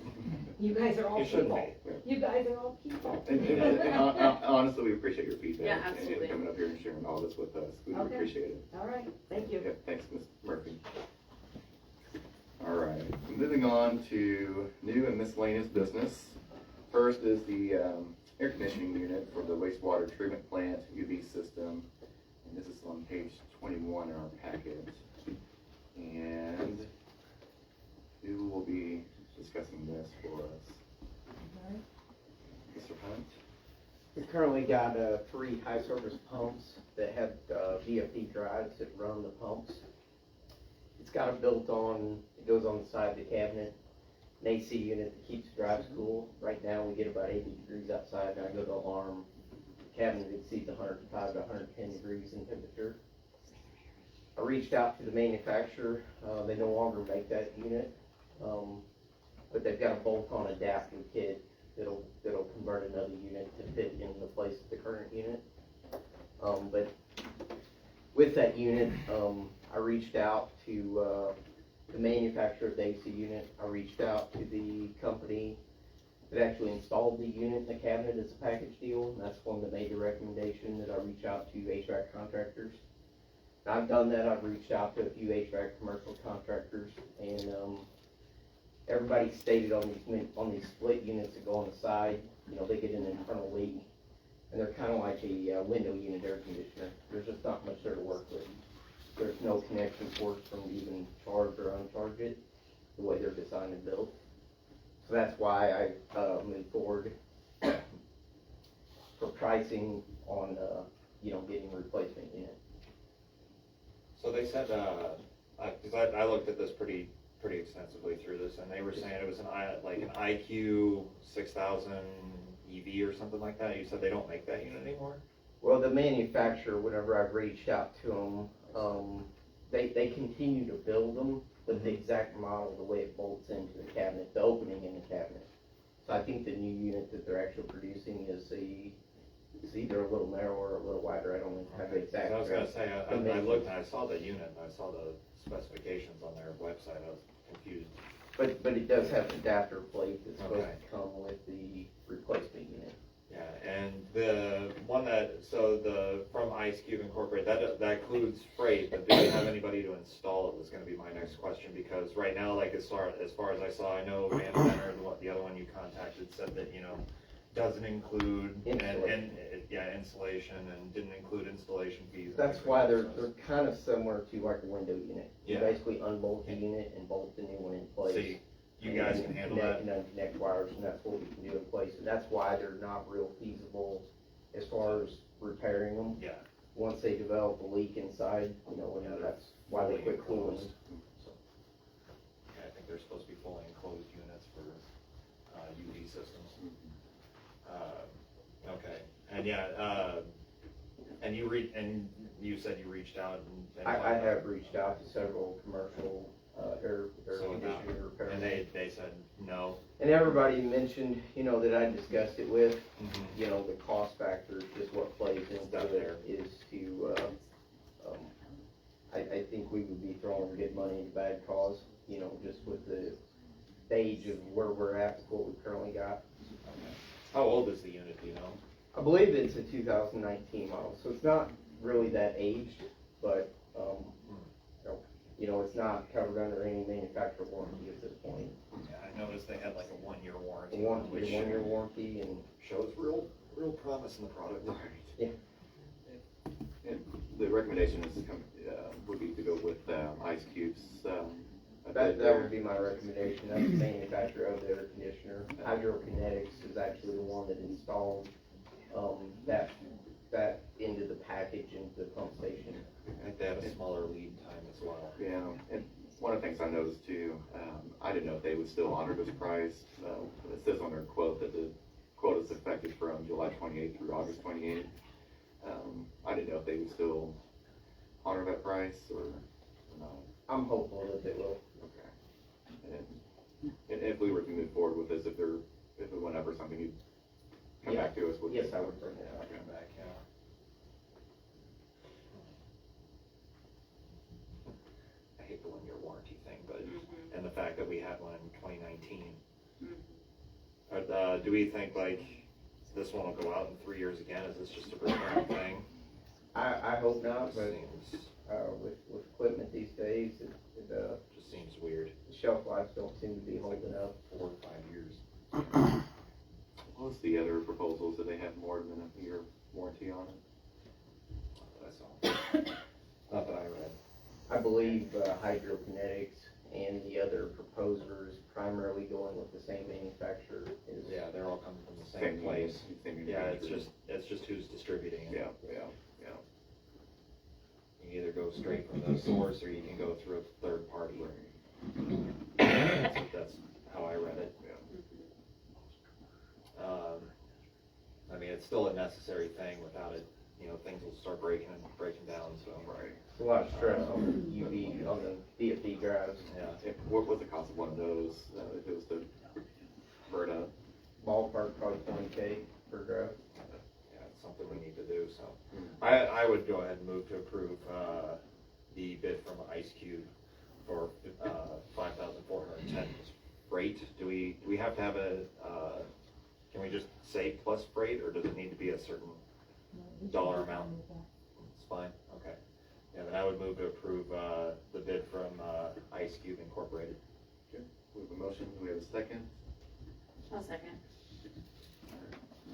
S10: You guys are all
S6: You shouldn't
S10: people. You guys are all people.
S3: And honestly, we appreciate your feedback.
S1: Yeah, absolutely.
S3: And coming up here and sharing all this with us, we
S10: Okay.
S3: appreciate it.
S10: All right, thank you.
S3: Yeah, thanks, Ms. Murphy. All right, moving on to new and miscellaneous business. First is the air conditioning unit for the wastewater treatment plant UV system. And this is on page 21 in our packet. And who will be discussing this for us? Mr. Hunt?
S11: We've currently got 3 high service pumps that have VFD drives that run the pumps. It's got a built-on, it goes on the side of the cabinet, an AC unit that keeps the drives cool. Right now we get about 80 degrees outside, and I go to alarm. The cabinet exceeds 105 to 110 degrees in temperature. I reached out to the manufacturer. They no longer make that unit, but they've got a bolt-on adapter kit that'll convert another unit to fit in the place of the current unit. But with that unit, I reached out to the manufacturer of the AC unit. I reached out to the company that actually installed the unit in the cabinet as a package deal. And that's one that made the recommendation that I reach out to HVAC contractors. And I've done that. I've reached out to a few HVAC commercial contractors, and everybody stated on these split units that go on the side, you know, they get an internal leak, and they're kind of like a window unit air conditioner. There's just not much there to work with. There's no connection ports from even charge or uncharge it, the way they're designed and built. So that's why I moved forward for pricing on, getting a replacement unit.
S6: So they said, because I looked at this pretty extensively through this, and they were saying it was an IQ 6000 EV or something like that. You said they don't make that unit anymore?
S11: Well, the manufacturer, whenever I've reached out to them, they continue to build them, but the exact model, the way it bolts into the cabinet, the opening in the cabinet. So I think the new unit that they're actually producing is either a little narrower or a little wider. I don't have the exact.
S6: I was gonna say, I looked and I saw the unit and I saw the specifications on their website. I was confused.
S11: But it does have an adapter plate that's supposed
S6: Okay.
S11: to come with the replacement unit.
S6: Yeah, and the one from Ice Cube Incorporated, that includes freight, but do you have anybody to install it was gonna be my next question, because right now, like as far as I saw, I know Van Benner, the other one you contacted, said that, doesn't include installation and didn't include installation fees. and
S11: That's
S6: things
S11: why
S6: like
S11: they're
S6: that.
S11: kind of similar to like a window unit. You
S6: Yeah.
S11: basically unbolt the unit and bolt the new one in place.
S6: So you guys can handle that?
S11: And unconnect wires, and that's what we can do in place, and that's why they're not real feasible as far as repairing them.
S6: Yeah.
S11: Once they develop a leak inside, and that's why they quit cooling.
S6: So, yeah, I think they're supposed to be fully enclosed units for UV systems. Okay, and and you said you reached out and.
S11: I have reached out to several commercial air conditioning repair.
S6: And they said no.
S11: And everybody mentioned, that I discussed it with,
S6: Mm-hmm.
S11: the cost factor, just what plays into it is to, I think we would be throwing good money at a bad cause, just with the stage of where we're at with what we currently got.
S6: How old is the unit, do you know?
S11: I believe it's a 2019 model, so it's not really that aged, but, it's not covered under any manufacturer warranty at this point.
S6: Yeah, I noticed they had like a 1-year warranty.
S11: One year warranty, and
S6: shows real promise in the product.
S11: yeah.
S3: And the recommendation is would be to go with Ice Cube's.
S11: That would be my recommendation. That's the manufacturer of the air conditioner. Hydrokinetics is actually the one that installed that into the package, into the pump station.
S6: I think they have a smaller lead time as well.
S3: Yeah, and one of the things I noticed too, I didn't know if they would still honor this price. It says on their quote that the quote is effective from July 28th through August 28th. I didn't know if they would still honor that price or not.
S11: I'm hopeful that they will.
S3: Okay. And if we were to move forward with this, if it went up or something, you'd come back to us with
S11: Yes,
S3: this?
S11: I would bring it up.
S6: Come back, yeah. I hate the 1-year warranty thing, but, and the fact that we had one in 2019. Do we think like this one will go out in 3 years again? Is this just a recurring thing?
S11: I hope not, but
S6: Seems,
S11: with equipment these days,
S6: just seems weird.
S11: the shelf lives don't seem to be holding up.
S6: 4 to 5 years.
S3: What was the other proposals? Did they have more than a year warranty on it?
S6: That's all. Not that I read.
S11: I believe Hydrokinetics and the other proposers primarily going with the same manufacturer is.
S6: Yeah, they're all coming from the same place.
S3: Same
S6: Yeah,
S3: manufacturer.
S6: it's just who's distributing it.
S3: Yeah.
S6: You can either go straight from the source or you can go through a third party. That's how I read it. I mean, it's still a necessary thing. Without it, things will start breaking down, so.
S3: Right.
S11: It's a lot of stress on the UV, on the VFD drives.
S6: Yeah.
S3: What was the cost of one of those, if it was to burn up?
S11: Ballpark probably 20K per drive.
S6: Yeah, it's something we need to do, so. I would go ahead and move to approve, the bid from Ice Cube for, $5,410 freight. Do we have to have can we just say plus freight, or does it need to be a certain dollar amount? It's fine, okay. Yeah, then I would move to approve, the bid from, Ice Cube Incorporated.
S3: Okay. We have a motion, do we have a second?
S1: I'll second.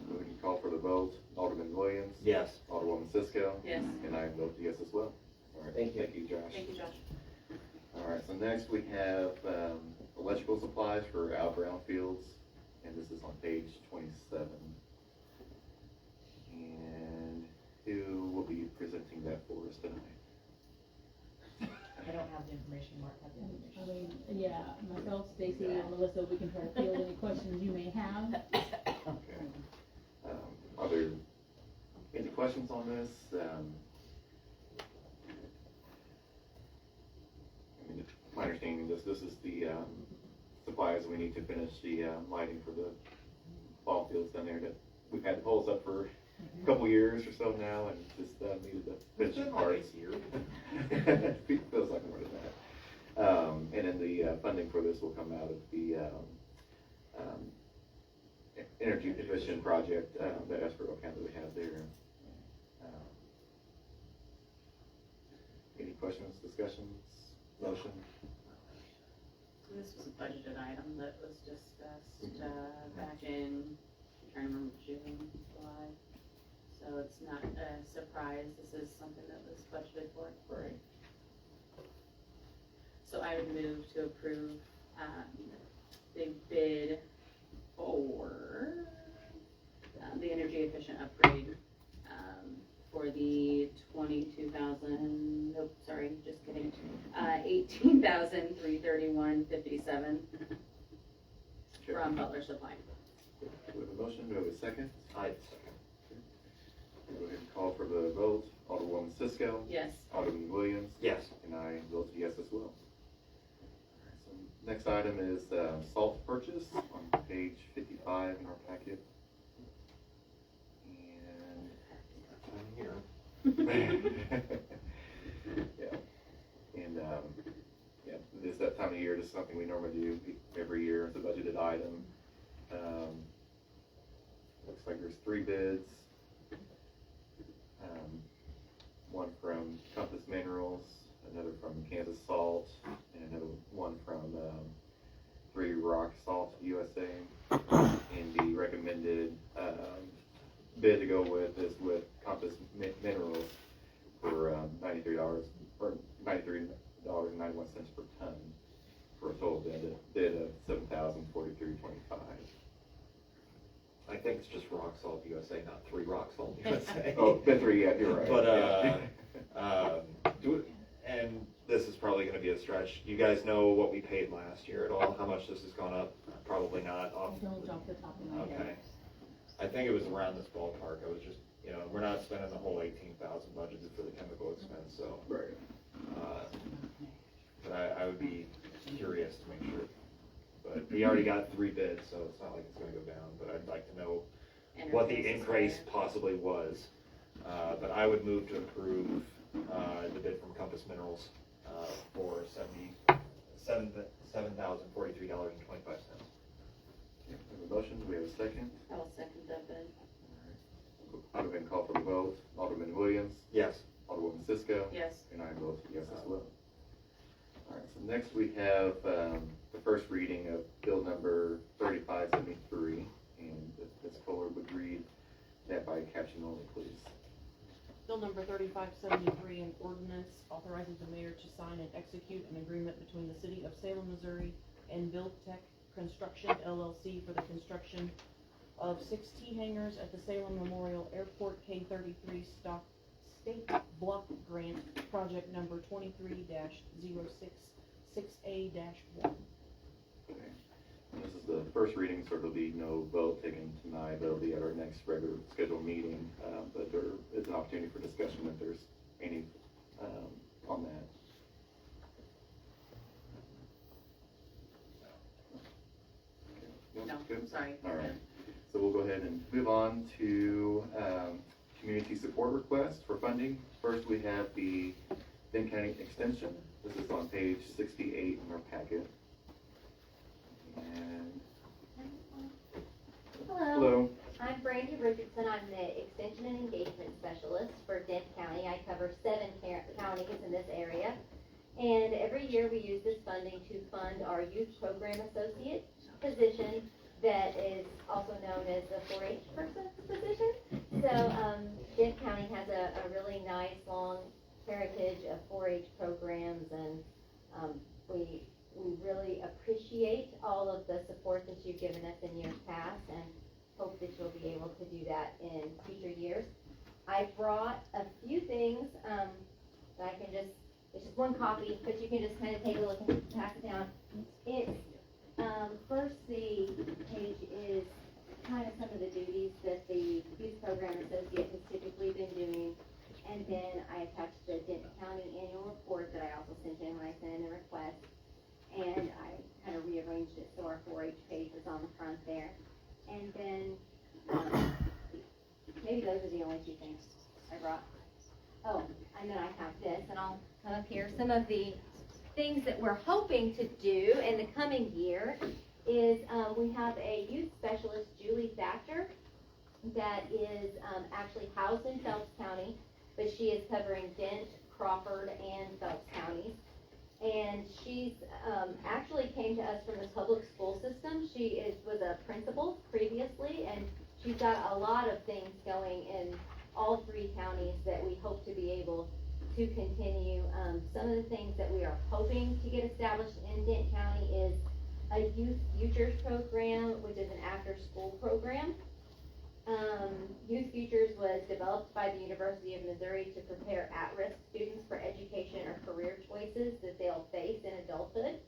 S3: We can call for the vote. Alderman Williams?
S6: Yes.
S3: Alderwoman Cisco?
S1: Yes.
S3: And I vote yes as well. All right,
S11: Thank you.
S3: Thank you, Josh.
S1: Thank you, Josh.
S3: All right, so next we have electrical supplies for Al Brown Fields, and this is on page 27. And who will be presenting that for us tonight?
S2: I don't have the information, Mark has the information.
S9: I mean, yeah, myself, Stacy, and Melissa, we can try to field any questions you may have.
S3: Okay. Are there any questions on this? I mean, my understanding is this is the supplies we need to finish the lighting for the ball fields down there. That we've had the poles up for a couple years or so now, and just needed to finish the parts. It feels like more than that. And then the funding for this will come out of the energy efficient project, the escrow account that we have there. Any questions, discussions, motion?
S1: This was a budgeted item that was discussed back in, I'm trying to remember, June, July. So it's not a surprise. This is something that was budgeted for.
S3: Right.
S1: So I would move to approve the bid for the energy efficient upgrade for the 22,000, nope, sorry, just kidding, 18,331.57 from Butler Supply.
S3: We have a motion, do we have a second?
S6: I'd second.
S3: Go ahead and call for the vote. Alderwoman Cisco?
S1: Yes.
S3: Alderman Williams?
S6: Yes.
S3: And I vote yes as well. So next item is salt purchase on page 55 in our packet.
S6: I'm here.
S3: Yeah. And yeah, this that time of year. This is something we normally do every year. It's a budgeted item. Looks like there's 3 bids. One from Compass Minerals, another from Kansas Salt, and another one from 3 Rock Salt USA. And the recommended bid to go with is with Compass Minerals for $93 or $93.91 per ton for a total bid of $7,043.25.
S6: I think it's just Rock Salt USA, not 3 Rock Salt USA.
S3: Oh, the 3, yeah, you're right.
S6: But, and this is probably gonna be a stretch. You guys know what we paid last year at all? How much this has gone up? Probably not off.
S9: I don't off the top of my head.
S6: Okay. I think it was around this ballpark. I was just, you know, we're not spending the whole 18,000 budgeted for the chemical expense, so.
S3: Right.
S6: But I would be curious to make sure. But we already got 3 bids, so it's not like it's gonna go down, but I'd like to know what the increase possibly was. But I would move to approve, the bid from Compass Minerals, for $7,043.25.
S3: We have a motion, we have a second.
S1: I will second that bid.
S3: I'll go ahead and call for the vote. Alderman Williams,
S6: Yes.
S3: Alderwoman Cisco.
S1: Yes.
S3: And I vote yes as well. All right, so next we have the first reading of bill number 3573, and Ms. Fuller would read that by caption only, please.
S2: Bill number 3573, an ordinance authorizing the mayor to sign and execute an agreement between the city of Salem, Missouri and Buildtech Construction LLC for the construction of 6 T-hangars at the Salem Memorial Airport K-33 State Block Grant, project number 23-066A-1.
S3: Okay. And this is the first reading, so there'll be no vote taken tonight. That'll be at our next regular scheduled meeting, but there is an opportunity for discussion if there's any on that. Okay.
S1: No,
S3: Good?
S1: sorry.
S3: All right. So we'll go ahead and move on to community support requests for funding. First, we have the Benton County Extension. This is on page 68 in our packet. And
S12: Hello. I'm Brandy Richardson. I'm the Extension and Engagement Specialist for Dent County. I cover 7 counties in this area. And every year we use this funding to fund our Youth Program Associate position that is also known as the 4-H person's position. So Dent County has a really nice long heritage of 4-H programs, and we really appreciate all of the support that you've given us in years past, and hope that you'll be able to do that in future years. I brought a few things that I can just, it's just one copy, but you can just kind of take a look and pass it down. It's, first the page is kind of some of the duties that the Youth Program Associate has typically been doing. And then I attached the Denton County annual report that I also sent in when I sent in the request. And I kind of rearranged it so our 4-H page was on the front there. And then, maybe those are the only 2 things I brought. Oh, and then I have this, and I'll come up here. Some of the things that we're hoping to do in the coming year is we have a youth specialist, Julie Thatcher, that is actually housed in Phelps County, but she is covering Dent, Crawford, and Phelps counties. And she's actually came to us from the public school system. She was a principal previously, and she's got a lot of things going in all 3 counties that we hope to be able to continue. Some of the things that we are hoping to get established in Dent County is a Youth Futures program, which is an after-school program. Youth Futures was developed by the University of Missouri to prepare at-risk students for education or career choices that they'll face in adulthood.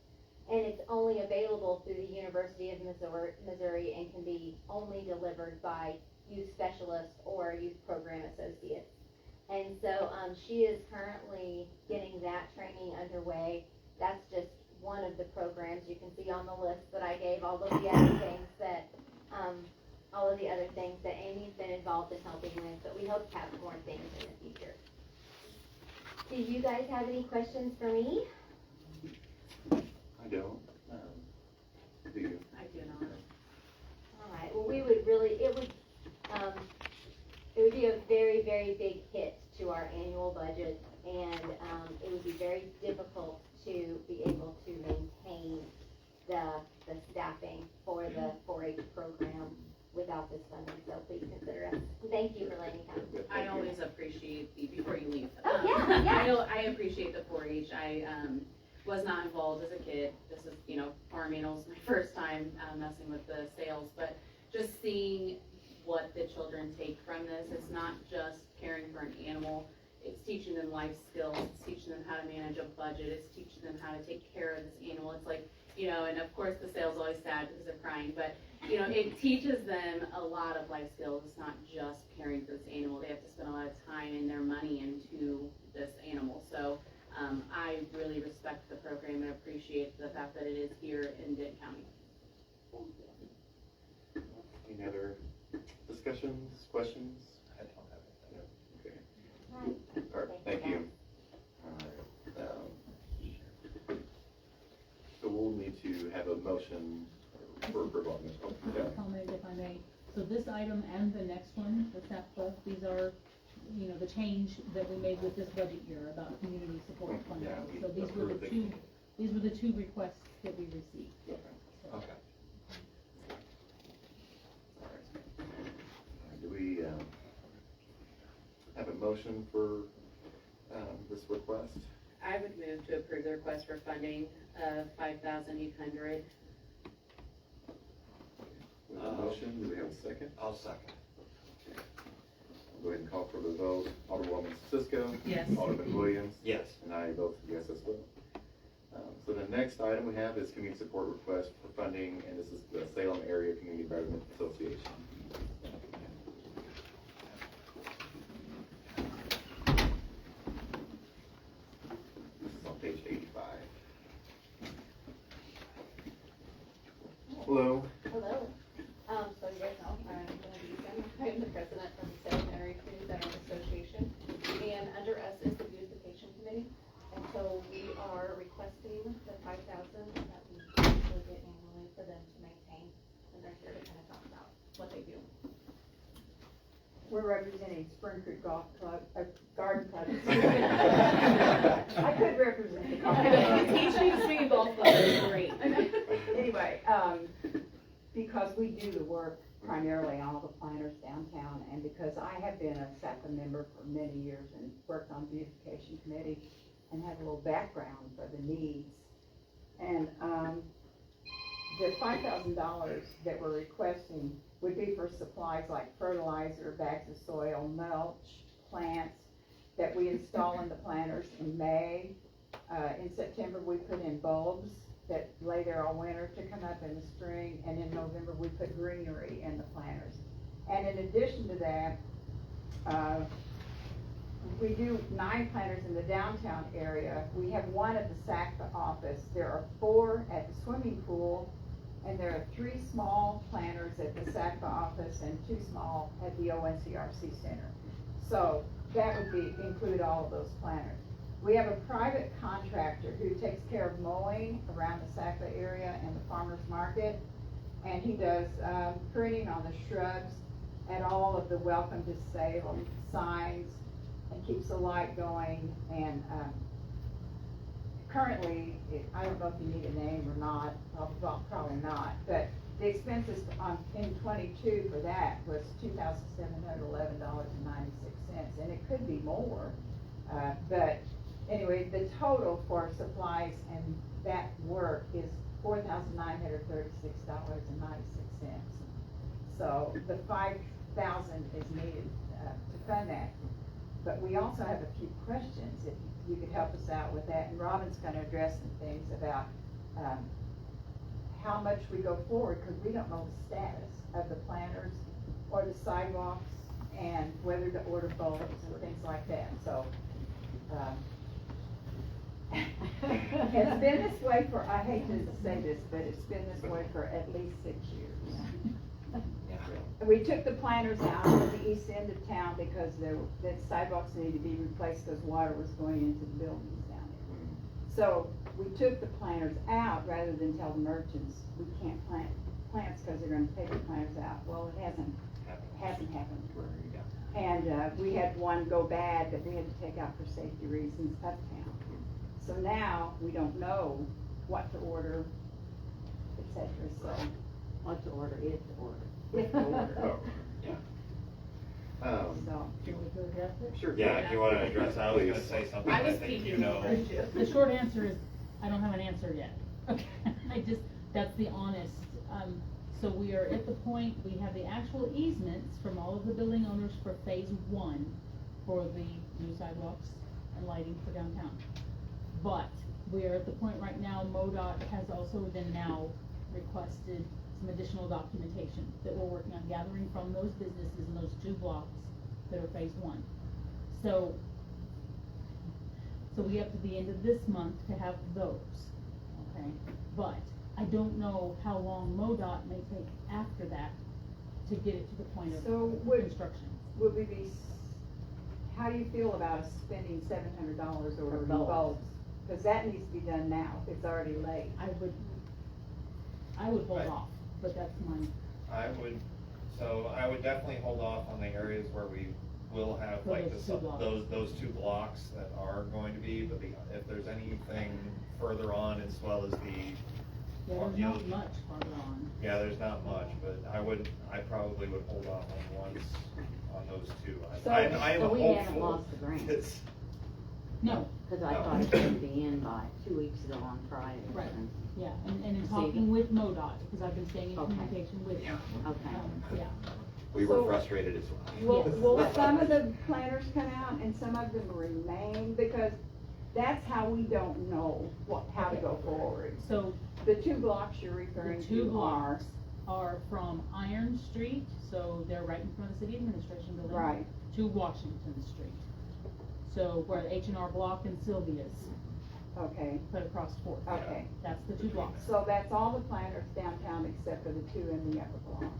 S12: And it's only available through the University of Missouri and can be only delivered by youth specialists or youth program associates. And so she is currently getting that training underway. That's just one of the programs. You can see on the list that I gave all of the other things that Amy's been involved in helping with, but we hope to have more things in the future. Do you guys have any questions for me?
S3: I don't. Do you?
S1: I do not.
S12: All right, well, we would really, it would be a very, very big hit to our annual budget, and it would be very difficult to be able to maintain the staffing for the 4-H program without this funding, so please consider us. Thank you for letting me come.
S1: I always appreciate, before you leave.
S12: Oh, yeah.
S1: I appreciate the 4-H. I was not involved as a kid. This is, farm animals, my first time messing with the sales, but just seeing what the children take from this. It's not just caring for an animal, it's teaching them life skills, it's teaching them how to manage a budget, it's teaching them how to take care of this animal. It's like, and of course the sale's always sad because they're crying, but, it teaches them a lot of life skills. It's not just caring for this animal. They have to spend a lot of time and their money into this animal. So, I really respect the program and appreciate the fact that it is here in Denton County.
S3: Any other discussions, questions?
S6: I don't have anything.
S3: Okay. All right, thank you. All right, so we'll need to have a motion for approval on this one. Yeah.
S9: Comment if I may. So this item and the next one, the SAPA, these are, the change that we made with this budget year about community support funding.
S3: Yeah, we
S9: So these were the two requests that we received.
S3: Okay.
S6: Okay.
S3: All right. Do we have a motion for this request?
S1: I would move to approve the request for funding of $5,800.
S3: We have a motion, do we have a second?
S6: I'll second.
S3: Go ahead and call for the vote. Alderwoman Cisco.
S2: Yes.
S3: Alderman Williams.
S6: Yes.
S3: And I vote yes as well. So the next item we have is community support request for funding, and this is the Salem Area Community Betterment Association. This is on page 85. Hello.
S13: Hello. So you guys know, I'm gonna be Jen. I'm the president of the Salem Area Community Betterment Association. And under us is the beautification committee. And so we are requesting the $5,000 that we usually get annually for them to maintain. And they're here to kind of talk about what they do.
S10: We're representing Spring Creek Golf Club, Garden Club. I could represent the golf club.
S1: Teaching Swing Golf Club is great.
S10: Anyway, because we do the work primarily on all the planners downtown, and because I have been a SAPA member for many years and worked on beautification committee and have a little background for the needs. And the $5,000 that we're requesting would be for supplies like fertilizer, bags of soil, mulch, plants that we install in the planters in May. In September, we put in bulbs that lay there all winter to come up in the spring, and in November, we put greenery in the planters. And in addition to that, we do 9 planters in the downtown area. We have 1 at the SACPA office. There are 4 at the swimming pool, and there are 3 small planters at the SACPA office and 2 small at the ONCRC center. So that would include all of those planters. We have a private contractor who takes care of mowing around the SACPA area and the farmer's market, and he does pruning on the shrubs and all of the Welcome to Salem signs, and keeps the light going. And currently, I don't know if you need a name or not, probably not, but the expenses in 22 for that was $2,711.96, and it could be more, but anyway, the total for supplies and that work is $4,936.96. So the $5,000 is needed to fund that. But we also have a few questions, if you could help us out with that. And Robin's going to address some things about how much we go forward, because we don't know the status of the planters or the sidewalks and whether to order bulbs and things like that. So it's been this way for, I hate to say this, but it's been this way for at least 6 years. We took the planters out of the east end of town because the sidewalks needed to be replaced because water was going into the buildings down there. So we took the planters out rather than tell the merchants we can't plant plants because they're going to take the planters out. Well, it hasn't happened. And we had one go bad that we had to take out for safety reasons uptown. So now we don't know what to order, etc. So what to order, if to order. If to order. So,
S9: Do we address it?
S3: Sure.
S6: Yeah, if you want to address that, I was gonna say something,
S1: I
S6: I
S1: was
S6: think you
S1: thinking
S6: know.
S9: The short answer is, I don't have an answer yet. Okay, that's the honest. So we are at the point, we have the actual easements from all of the building owners for phase one for the new sidewalks and lighting for downtown. But we are at the point right now, MoDOT has also then now requested some additional documentation that we're working on gathering from those businesses in those 2 blocks that are phase one. So we have to the end of this month to have those, okay? But I don't know how long MoDOT may take after that to get it to the point of
S14: So would-
S9: construction.
S14: Would we be, how do you feel about us spending $700 over bulbs? Cause that needs to be done now, it's already late.
S9: I would hold
S6: Right.
S9: off, but that's mine.
S6: I would definitely hold off on the areas where we will have
S9: For
S6: like
S9: those
S6: the,
S9: 2 blocks.
S6: those 2 blocks that are going to be, but if there's anything further on as well as the,
S9: Yeah, there's
S6: you know,
S9: not much farther on.
S6: yeah, there's not much, but I probably would hold off on ones, on those 2. I am
S15: So we haven't
S6: hopeful.
S15: lost the grant.
S6: It's-
S9: No.
S15: Cause I
S6: No.
S15: thought it would be in by 2 weeks ago on Friday.
S9: Right.
S15: and-
S9: Yeah, and in
S15: See
S9: talking
S15: the-
S9: with MoDOT, because I've been staying in
S15: Okay.
S9: communication with them.
S15: Okay.
S9: Yeah.
S3: We were
S14: So-
S3: frustrated as well.
S14: Will some of the planners come out and some of them remain? Because that's how we don't know how to go forward.
S9: So
S14: The 2 blocks you're
S9: the
S14: referring
S9: 2
S14: to are,
S9: blocks are from Iron Street, so they're right in front of the city administration building.
S14: Right.
S9: To Washington Street. So where the H&R Block and Sylvia's
S14: okay,
S9: put across 4th.
S14: okay.
S9: That's the 2 blocks.
S14: So that's all the planners downtown except for the 2 in the upper block.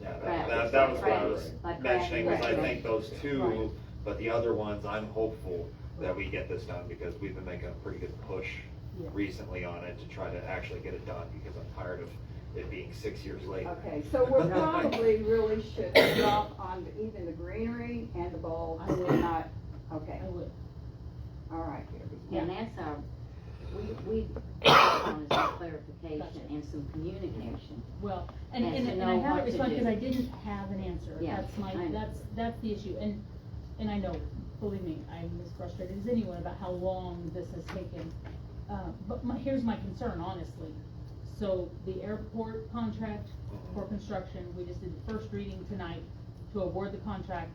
S6: Yeah,
S15: Right.
S6: that was what I was
S15: Like
S6: mentioning, was I
S14: right.
S6: think those 2,
S9: Right.
S6: but the other ones, I'm hopeful that we get this done, because we've been making a pretty good push
S9: Yeah.
S6: recently on it to try to actually get it done, because I'm tired of it being 6 years late.
S14: Okay, so we're probably really should drop on even the greenery and the bulbs
S9: I would.
S14: and not, okay,
S9: I would.
S14: all right.
S15: And that's our, we on some clarification
S9: Gotcha.
S15: and some communication.
S9: Well,
S15: And to
S9: I
S15: know
S9: haven't
S15: what to
S9: responded because
S15: do.
S9: I didn't have an answer.
S15: Yeah,
S9: That's my,
S15: I know.
S9: that's the issue. And I know, believe me, I'm as frustrated as anyone about how long this has taken. But here's my concern, honestly. So the airport contract for construction, we just did the first reading tonight to award the contract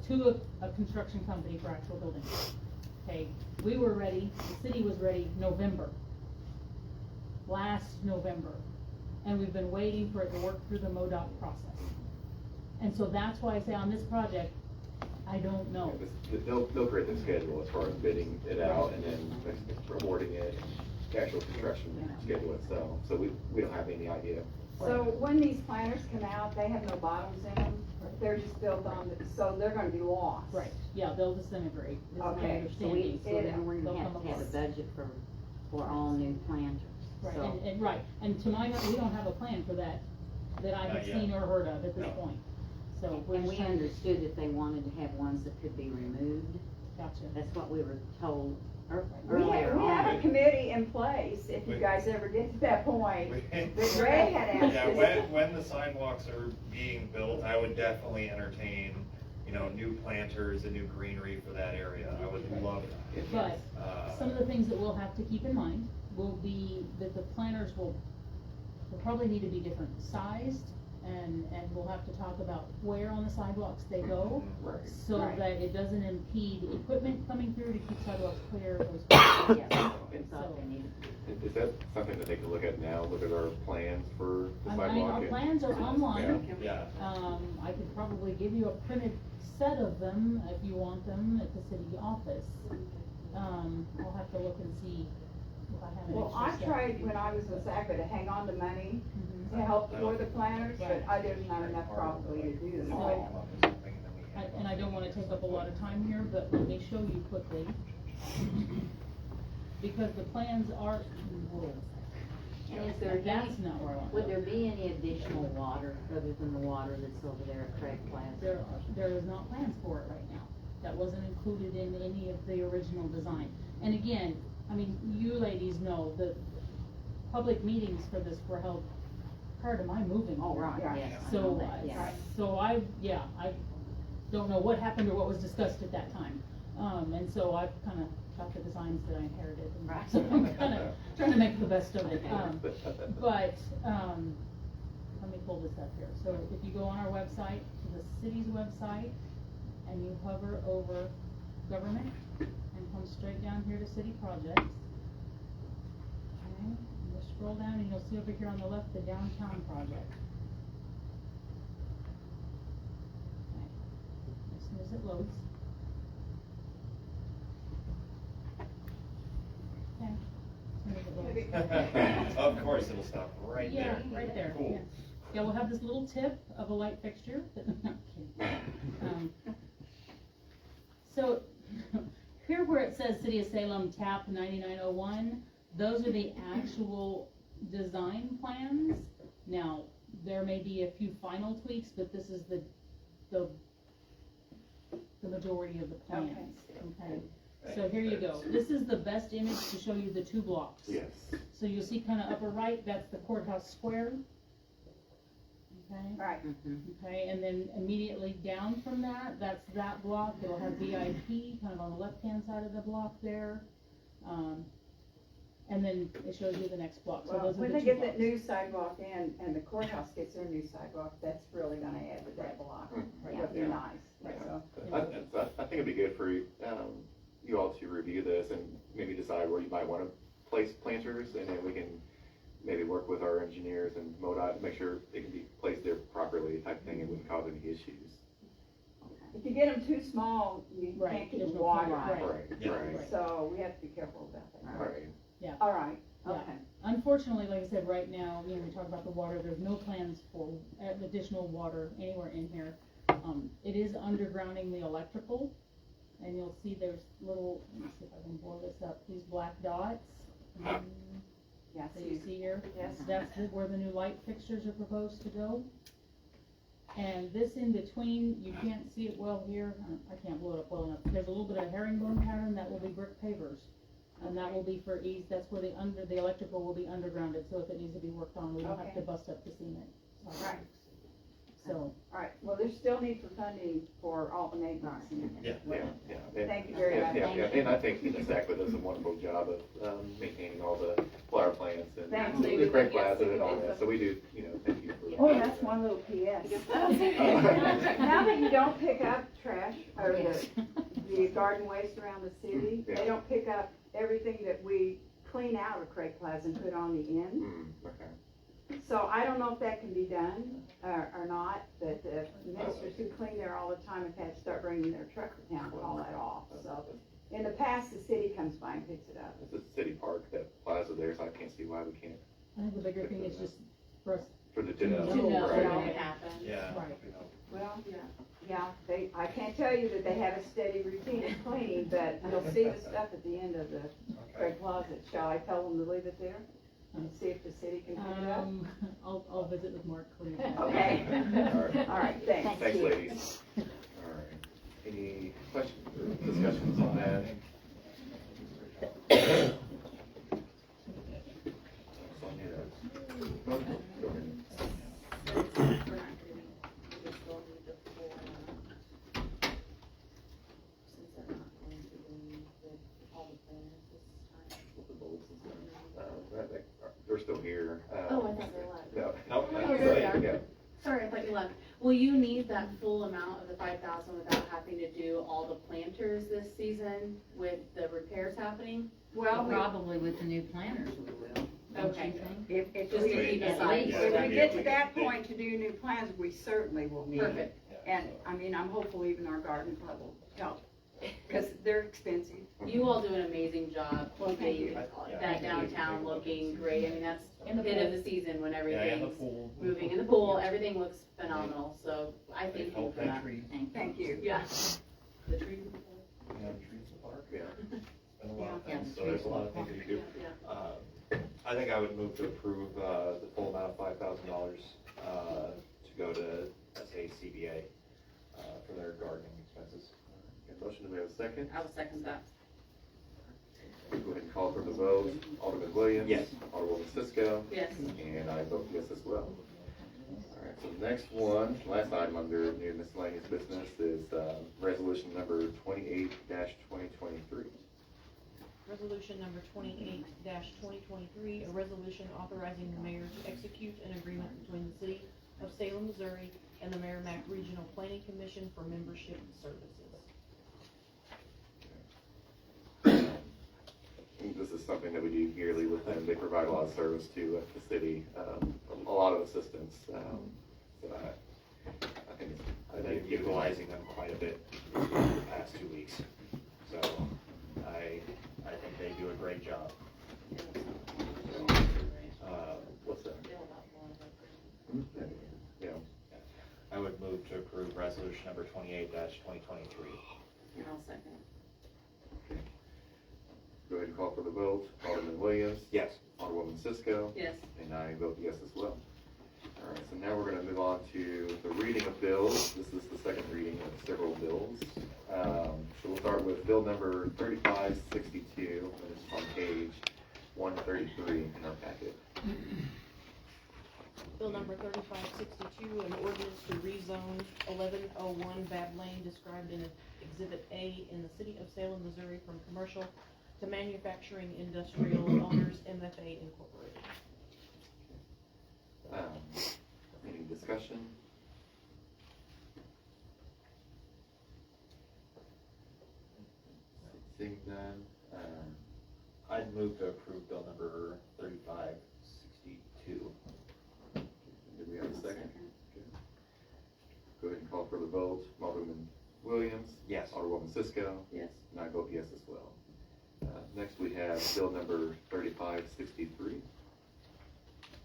S9: to a construction company for actual buildings. Okay, we were ready, the city was ready November, last November, and we've been waiting for it to work through the MoDOT process. And so that's why I say on this project, I don't know.
S3: They'll create the schedule as far as bidding it out and then awarding it, the actual construction schedule itself. So we don't have any idea.
S14: So when these planners come out, they have no bottoms in them, they're just built on, so they're gonna be lost.
S9: Right, yeah, they'll disintegrate, is my
S14: Okay,
S9: understanding.
S15: So then we're
S9: They'll
S15: gonna
S9: come
S15: have a
S9: apart.
S15: budget for all new planters.
S9: Right,
S15: So,
S9: and right, and to my knowledge, we don't have a plan for that I have
S6: Not yet.
S9: seen or heard of at this
S6: No.
S9: point. So we're
S15: and
S9: just
S15: we
S9: trying to,
S15: understood that they wanted to have ones that could be removed.
S9: gotcha.
S15: That's what we were told
S14: We
S15: earlier
S14: have a
S15: on.
S14: committee in place, if you guys ever get to that point, that Greg had asked
S6: Yeah,
S14: us.
S6: when the sidewalks are being built, I would definitely entertain, new planters and new greenery for that area. I would love that.
S9: But some of the things that we'll have to keep in mind will be that the planters will probably need to be different sized, and we'll have to talk about where on the sidewalks they go,
S3: Right.
S9: so
S14: Right.
S9: that it doesn't impede equipment coming through to keep sidewalks clear of those.
S15: Yeah, we thought they needed
S3: Is that something that they can look at now, look at our plans for the
S9: I
S3: sidewalk?
S9: mean, our
S3: and-
S9: plans are online.
S6: Yeah.
S9: I could probably give you a printed set of them if you want them at the city office. I'll have to look and see if I have an
S14: Well, I
S9: extra set.
S14: tried when I was with SACA to hang on to money
S9: Mhm.
S14: to help for the planners, but there's not enough probably to do them all.
S9: And I don't wanna take up a lot of time here, but let me show you quickly. Because the plans are, whoa,
S15: And is there
S9: that's
S15: any,
S9: not where I want to
S15: would
S9: go.
S15: there be any additional water other than the water that's over there at Craig Plaza?
S9: There is not plans for it right now. That wasn't included in any of the original design. And again, I mean, you ladies know that public meetings for this were held prior to my moving.
S15: Oh, right,
S14: Yeah.
S15: yes, I
S9: So,
S15: know that, yeah.
S9: I don't know what happened or what was discussed at that time. And so I've kinda got the designs that I inherited, and
S15: Right.
S9: so I'm kinda trying to make the best of it. But, let me pull this up here. So if you go on our website, to the city's website, and you hover over government, and come straight down here to city projects. Okay, and just scroll down and you'll see over here on the left, the downtown project. Okay. As soon as it loads. Okay. As soon as it loads.
S6: Of course, it'll stop right there.
S9: Yeah, right there.
S6: Cool.
S9: Yeah. Yeah, we'll have this little tip of a light fixture. I'm kidding. So here where it says City of Salem TAP 9901, those are the actual design plans. Now, there may be a few final tweaks, but this is the majority of the plans. Okay. So here you go. This is the best image to show you the two blocks.
S3: Yes.
S9: So you'll see kind of upper right, that's the courthouse square. Okay.
S14: Right.
S9: Okay, and then immediately down from that, that's that block. It'll have VIP kind of on the left-hand side of the block there. And then it shows you the next block. So
S14: Well,
S9: those are
S14: when
S9: the
S14: they
S9: two
S14: get
S9: blocks.
S14: that new sidewalk in and the courthouse gets their new sidewalk, that's really gonna add to that block. It'll be
S3: Yeah.
S14: nice, so.
S3: I think it'd be good for you all to review this and maybe decide where you might want to place planters, and then we can maybe work with our engineers and MoDOT, make sure they can be placed there properly type thing, and wouldn't cause any issues.
S14: If you get them too small, you
S9: Right,
S14: can't keep
S9: there's
S14: them
S9: no
S14: water.
S9: point.
S3: Right.
S14: So we have to be careful about that.
S3: Right.
S9: Yeah.
S14: All right,
S9: Yeah.
S14: okay.
S9: Unfortunately, like I said, right now, you know, we talked about the water, there's no plans for additional water anywhere in here. It is undergrounding the electrical, and you'll see there's little, let me see if I can blow this up, these black dots.
S14: Yeah,
S9: So you see here?
S14: Yes.
S9: That's where the new light fixtures are proposed to go. And this in between, you can't see it well here, I can't blow it up well enough. There's a little bit of herringbone pattern, that will be brick pavers. And that will be for ease, that's where the electrical will be undergrounded, so if it needs to be worked on, we don't have
S14: Okay.
S9: to bust up the cement.
S14: Right.
S9: So,
S14: All right, well, there's still need for funding for all the maintenance.
S3: Yeah. And-
S14: Thank you very much.
S3: Yeah, and I think Zachary does a wonderful job of maintaining all the flower plants and
S14: Thank
S3: the
S14: you.
S3: Craig Plaza and all that, so we do, thank you for.
S14: Oh, that's one little PS. Now that you don't pick up trash, or the garden waste around the city, they don't pick up everything that we clean out of Craig Plaza and put on the end.
S3: Okay.
S14: So I don't know if that can be done, or not, but the ministers who clean there all the time have had to start bringing their truck to town to haul that off, so. In the past, the city comes by and picks it up.
S3: It's a city park, that plaza there, so I can't see why we can't.
S9: I think the bigger thing is just for us
S3: For the
S9: to
S3: dinner.
S9: know
S3: Right.
S9: how
S1: it happens.
S6: Yeah.
S9: Right.
S14: Well, yeah, I can't tell you that they have a steady routine of cleaning, but you'll see the stuff at the end of the Craig Closet. Shall I tell them to leave it there and see if the city can pick it up?
S9: I'll visit with Mark Clear.
S14: Okay. All right, thanks.
S3: Thanks, ladies. All right. Any questions or discussions on that?
S1: We're not gonna be, we just will need the full, since they're not going to be with all the plans this time.
S3: With the bulbs and stuff. They're still here.
S1: Oh, I thought they left.
S3: No.
S1: Oh, there they are. Sorry, I thought you left. Will you need that full amount of the 5,000 without having to do all the planters this season with the repairs happening?
S14: Well,
S15: Probably with the new planners we will. Don't you
S1: Okay.
S15: think?
S14: if
S1: Just to
S14: we,
S1: keep
S15: at
S1: aside.
S15: least.
S14: if we get to that point to do new plans, we certainly will need it.
S1: Perfect.
S14: And, I mean, I'm hopeful even our garden club will help, because they're expensive.
S1: You all do an amazing job
S14: Well, thank
S1: keeping
S14: you.
S1: that downtown looking great. I mean, that's
S9: And the
S1: hit of
S9: pool.
S1: the season when
S6: Yeah, and the
S1: everything's
S6: pool.
S1: moving in the pool. Everything looks phenomenal, so I thank you for that.
S14: Thank you.
S1: Yeah. The tree.
S6: Yeah, trees in the park.
S3: Yeah.
S6: It's been a lot of
S15: Yeah.
S6: things, so there's a lot of things you can do. I think I would move to approve, the full amount of $5,000, to go to SACBA, for their gardening expenses.
S3: Okay, motion, do we have a second?
S1: I will second that.
S3: Go ahead and call for the vote. Alderman Williams?
S6: Yes.
S3: Alderwoman Cisco?
S1: Yes.
S3: And I vote yes as well. All right, so the next one, last item under new miscellaneous business is, resolution number 28-2023.
S2: Resolution number 28-2023, a resolution authorizing the mayor to execute an agreement between the city of Salem, Missouri and the Merrimack Regional Planning Commission for membership services.
S3: This is something that we do yearly with them. They provide a lot of service to the city, a lot of assistance. So I think
S6: I've been utilizing them quite a bit the past 2 weeks. So I think they do a great job.
S3: What's that? Yeah.
S6: I would move to approve resolution number 28-2023.
S1: And I'll second.
S3: Go ahead and call for the vote. Alderman Williams?
S6: Yes.
S3: Alderwoman Cisco?
S1: Yes.
S3: And I vote yes as well. All right, so now we're going to move on to the reading of bills. This is the second reading of several bills. So we'll start with bill number 3562, and it's on page 133 in our packet.
S2: Bill number 3562, an ordinance to rezone 1101 Bab Lane described in Exhibit A in the city of Salem, Missouri from commercial to manufacturing industrial owners, MFA Incorporated.
S3: Any discussion? Seeing none,
S6: I'd move to approve bill number 3562.
S3: did we have a second? Okay. Go ahead and call for the vote. Alderman Williams?
S6: Yes.
S3: Alderwoman Cisco?
S1: Yes.
S3: And I vote yes as well. Next we have bill number 3563.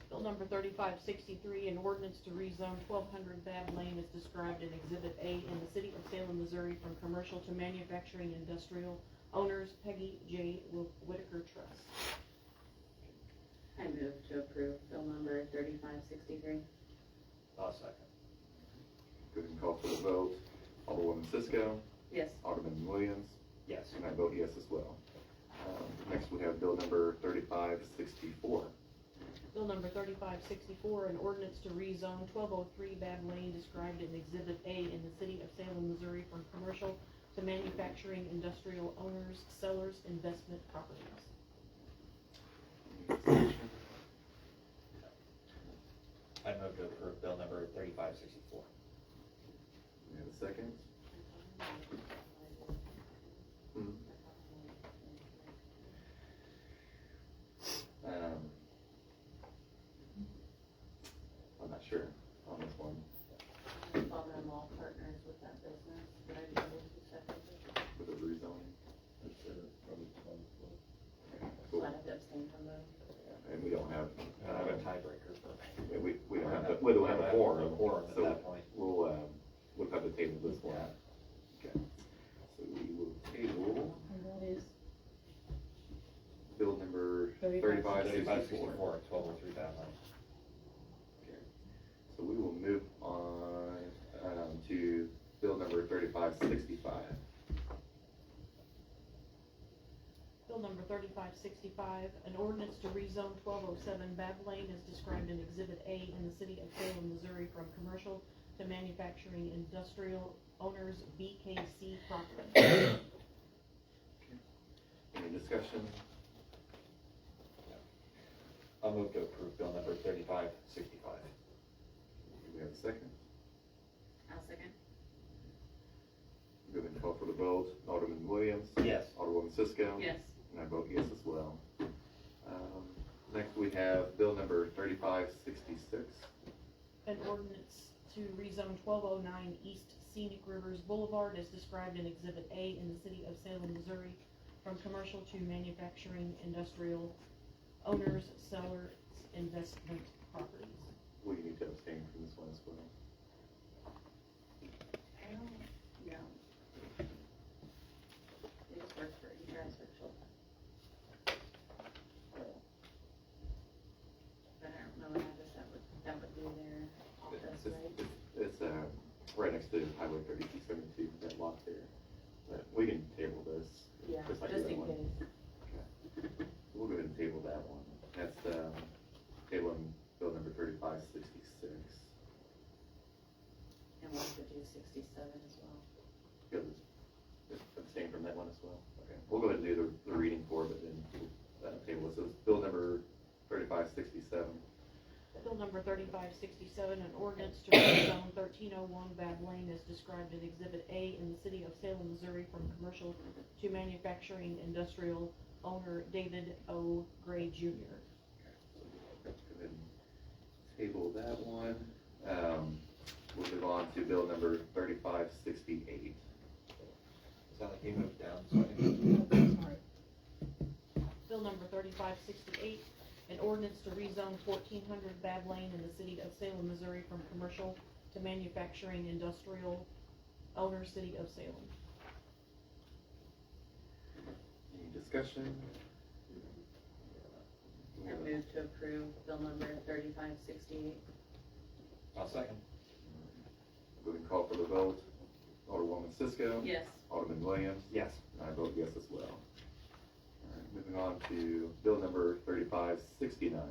S2: Bill number 3563, an ordinance to rezone 1200 Bab Lane is described in Exhibit A in the city of Salem, Missouri from commercial to manufacturing industrial owners, Peggy J. Whitaker Trust.
S1: I move to approve bill number 3563.
S6: I'll second.
S3: Go ahead and call for the vote. Alderwoman Cisco?
S1: Yes.
S3: Alderman Williams?
S6: Yes.
S3: And I vote yes as well. Next we have bill number 3564.
S2: Bill number 3564, an ordinance to rezone 1203 Bab Lane described in Exhibit A in the city of Salem, Missouri from commercial to manufacturing industrial owners, sellers, investment properties.
S6: I'd move to approve bill number 3564.
S3: We have a second? I'm not sure on this one.
S1: All them all partners with that business. Did I do those two separately?
S3: With the rezoning.
S1: So I'd have to abstain from those.
S3: And we don't have,
S6: I have a tiebreaker.
S3: we don't have, we don't have a quorum.
S6: At
S3: So
S6: that point.
S3: we'll have to table this one. Okay. So we will table
S9: And that is
S3: bill number
S6: 3564,
S3: 3564.
S6: 1203 Bab Lane.
S3: Okay. So we will move on to bill number 3565.
S2: Bill number 3565, an ordinance to rezone 1207 Bab Lane is described in Exhibit A in the city of Salem, Missouri from commercial to manufacturing industrial owners, BKC property.
S3: Any discussion?
S6: I'll move to approve bill number 3565.
S3: Do we have a second?
S1: I'll second.
S3: Go ahead and call for the vote. Alderman Williams?
S6: Yes.
S3: Alderwoman Cisco?
S1: Yes.
S3: And I vote yes as well. Next we have bill number 3566.
S2: An ordinance to rezone 1209 East Scenic Rivers Boulevard is described in Exhibit A in the city of Salem, Missouri from commercial to manufacturing industrial owners, sellers, investment properties.
S3: Will you need to abstain from this one as well?
S1: No. They just work for infrastructure. But I don't know what address that would be their office, right?
S3: It's right next to Highway 3272, that lot there. But we can table this.
S1: Yeah,
S3: just like
S1: just
S3: the
S1: in
S3: other one.
S1: case.
S3: Okay. We'll go ahead and table that one. That's tabling bill number 3566.
S1: And we'll have to do 67 as well.
S3: You'll just abstain from that one as well? Okay. we'll go ahead and do the reading for it, but then table it. So it's bill number 3567.
S2: Bill number 3567, an ordinance to rezone 1301 Bad Lane as described in Exhibit A in the city of Salem, Missouri from commercial to manufacturing industrial, owner David O. Gray Jr.
S3: Go ahead and table that one. We'll move on to bill number 3568.
S6: Sound like you moved down, so
S9: Sorry.
S2: Bill number 3568, an ordinance to rezone 1400 Bad Lane in the city of Salem, Missouri from commercial to manufacturing industrial, owner city of Salem.
S3: Any discussion?
S1: I move to approve bill number 3568.
S6: I'll second.
S3: Go ahead and call for the vote. Alderwoman Cisco.
S1: Yes.
S3: Alderman Williams.
S6: Yes.
S3: And I vote yes as well. All right, moving on to bill number 3569.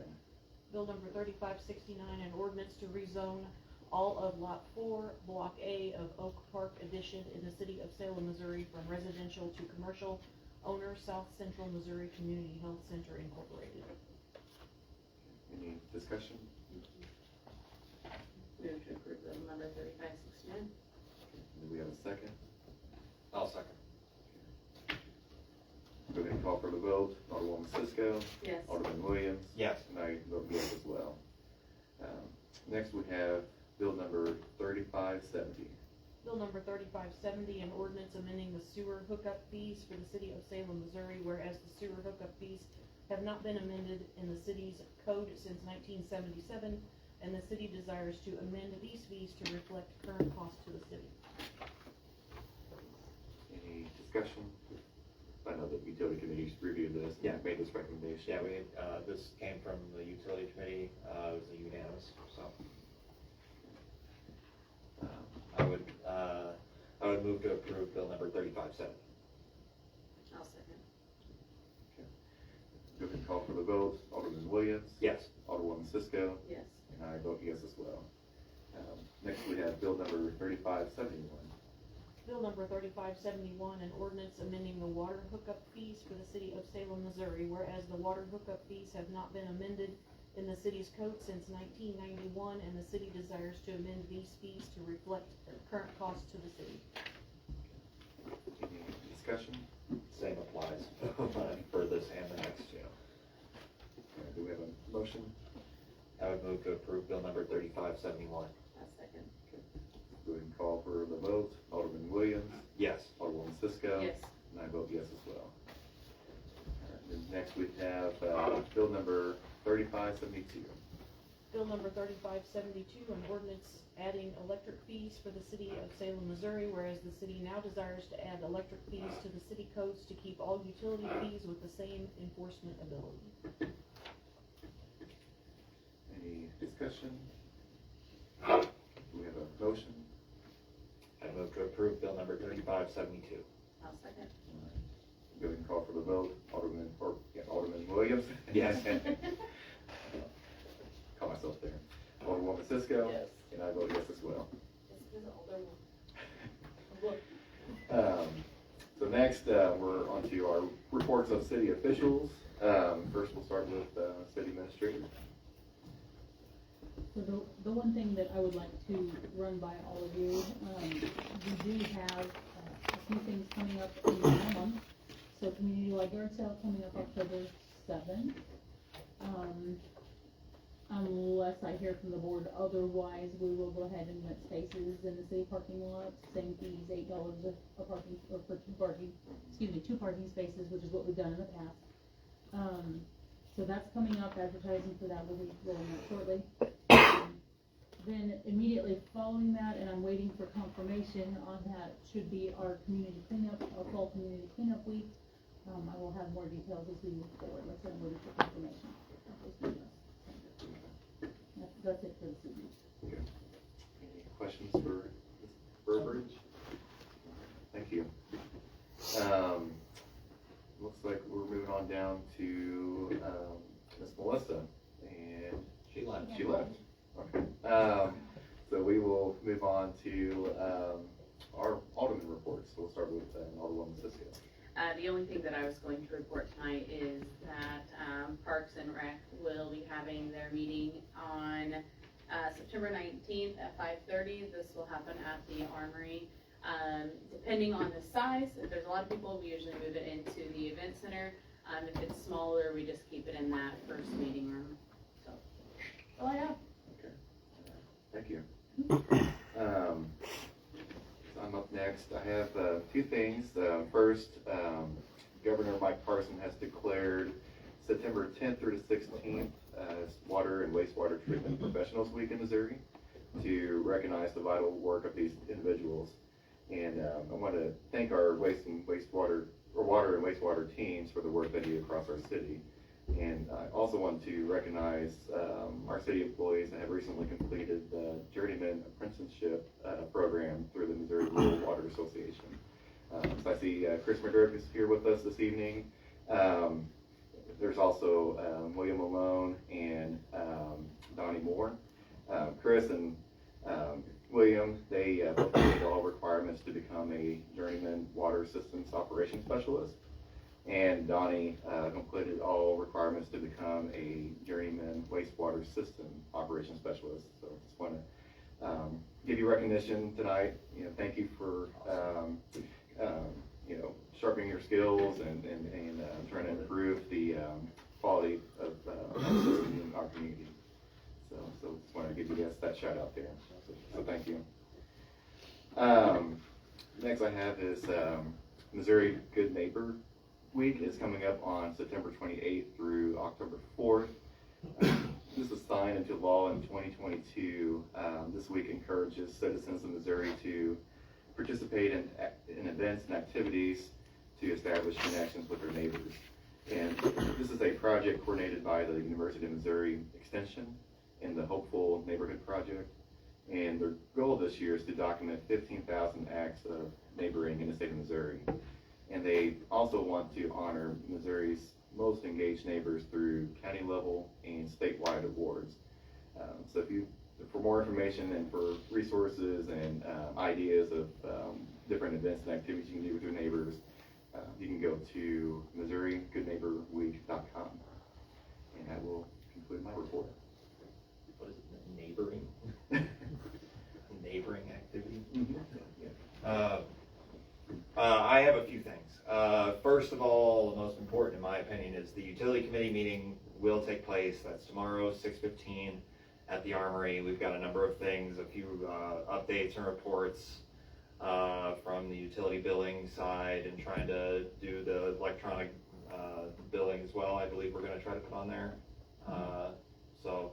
S2: Bill number 3569, an ordinance to rezone all of Lot 4, Block A of Oak Park Addition in the city of Salem, Missouri from residential to commercial, owner South Central Missouri Community Health Center Incorporated.
S3: Any discussion?
S1: Move to approve bill number 3569.
S3: Do we have a second?
S6: I'll second.
S3: Go ahead and call for the vote. Alderwoman Cisco.
S1: Yes.
S3: Alderman Williams.
S6: Yes.
S3: And I vote yes as well. Next we have bill number 3570.
S2: Bill number 3570, an ordinance amending the sewer hookup fees for the city of Salem, Missouri, whereas the sewer hookup fees have not been amended in the city's code since 1977, and the city desires to amend these fees to reflect current costs to the city.
S3: Any discussion? I know that utility committees reviewed this and made this recommendation.
S6: Yeah, this came from the utility committee, it was a unanimous, so. I would move to approve bill number 3570.
S1: I'll second.
S3: Go ahead and call for the vote. Alderman Williams.
S6: Yes.
S3: Alderwoman Cisco.
S1: Yes.
S3: And I vote yes as well. Next we have bill number 3571.
S2: Bill number 3571, an ordinance amending the water hookup fees for the city of Salem, Missouri, whereas the water hookup fees have not been amended in the city's code since 1991, and the city desires to amend these fees to reflect current costs to the city.
S3: Any discussion?
S6: Same applies for this and the next,
S3: Do we have a motion?
S6: I would move to approve bill number 3571.
S1: I'll second.
S3: Go ahead and call for the vote. Alderman Williams.
S6: Yes.
S3: Alderwoman Cisco.
S1: Yes.
S3: And I vote yes as well. Then next we have bill number 3572.
S2: Bill number 3572, an ordinance adding electric fees for the city of Salem, Missouri, whereas the city now desires to add electric fees to the city codes to keep all utility fees with the same enforcement ability.
S3: Any discussion? Do we have a motion?
S6: I move to approve bill number 3572.
S1: I'll second.
S3: Go ahead and call for the vote. Alderman Williams.
S6: Yes.
S3: Call myself there. Alderwoman Cisco.
S1: Yes.
S3: And I vote yes as well.
S1: This is an older one.
S3: So next, we're on to our reports of city officials. First, we'll start with city administrator.
S9: So the one thing that I would like to run by all of you, we do have a few things coming up in the month. So community wide yard sale coming up October 7th. Unless I hear from the board otherwise, we will go ahead and rent spaces in the city parking lot. Same fees, $8 a parking, or for two parking spaces, which is what we've done in the past. So that's coming up. Advertising for that will be rolling out shortly. Then immediately following that, and I'm waiting for confirmation on that, should be our community cleanup, our fall community cleanup week. I will have more details as we move forward. Like I said, I'm waiting for confirmation. That's it for this evening.
S3: Okay. Any questions for Ms. Burbridge? Thank you. Looks like we're moving on down to Ms. Melissa, and
S6: She left.
S3: She left. Okay. So we will move on to our Alderman reports. We'll start with Alderwoman Cisco.
S1: The only thing that I was going to report tonight is that Parks and Rec will be having their meeting on September 19th at 5:30. This will happen at the Armory. Depending on the size, if there's a lot of people, we usually move it into the event center. If it's smaller, we just keep it in that first meeting room. So, that's all I have.
S3: Okay. Thank you. So I'm up next. I have two things. First, Governor Mike Parson has declared September 10th through the 16th as Water and Wastewater Treatment Professionals Week in Missouri to recognize the vital work of these individuals. And I want to thank our water and wastewater teams for the work they do across our city. And I also want to recognize our city employees that have recently completed the Journeyman Apprenticeship program through the Missouri Rural Water Association. So I see Chris McGurk is here with us this evening. There's also William Malone and Donnie Moore. Chris and William, they both completed all requirements to become a Journeyman Water Systems Operations Specialist. And Donnie completed all requirements to become a Journeyman Wastewater System Operations Specialist. So I just want to give you recognition tonight. Thank you for sharpening your skills and trying to improve the quality of our system in our community. So just want to give you guys that shout out there. So thank you. Next I have is Missouri Good Neighbor Week is coming up on September 28th through October 4th. This was signed into law in 2022. This week encourages citizens of Missouri to participate in events and activities to establish connections with their neighbors. And this is a project coordinated by the University of Missouri Extension and the Hopeful Neighborhood Project. And their goal this year is to document 15,000 acts of neighboring in the state of Missouri. And they also want to honor Missouri's most engaged neighbors through county level and statewide awards. So for more information and for resources and ideas of different events and activities you can do with your neighbors, you can go to MissouriGoodNeighborWeek.com. And that will conclude my report.
S6: What is it, neighboring? Neighboring activity? I have a few things. First of all, the most important in my opinion is the utility committee meeting will take place. That's tomorrow, 6:15 at the Armory. We've got a number of things, a few updates and reports from the utility billing side and trying to do the electronic billing as well. I believe we're going to try to put on there. So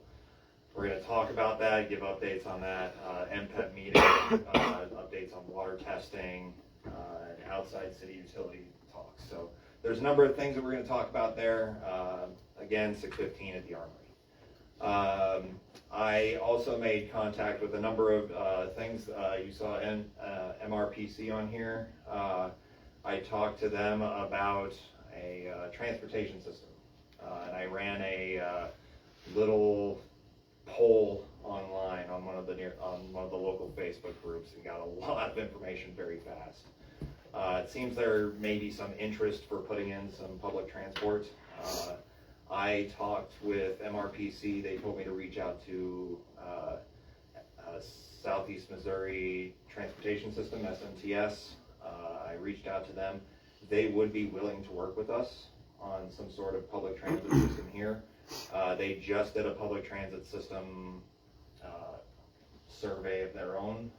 S6: we're going to talk about that, give updates on that, MPET meeting, updates on water testing, and outside city utility talks. So there's a number of things that we're going to talk about there. Again, 6:15 at the Armory. I also made contact with a number of things. You saw MRPC on here. I talked to them about a transportation system. And I ran a little poll online on one of the local Facebook groups and got a lot of information very fast. It seems there may be some interest for putting in some public transport. I talked with MRPC. They told me to reach out to Southeast Missouri Transportation System, SMTS. I reached out to them. They would be willing to work with us on some sort of public transit system here. They just did a public transit system survey of their own,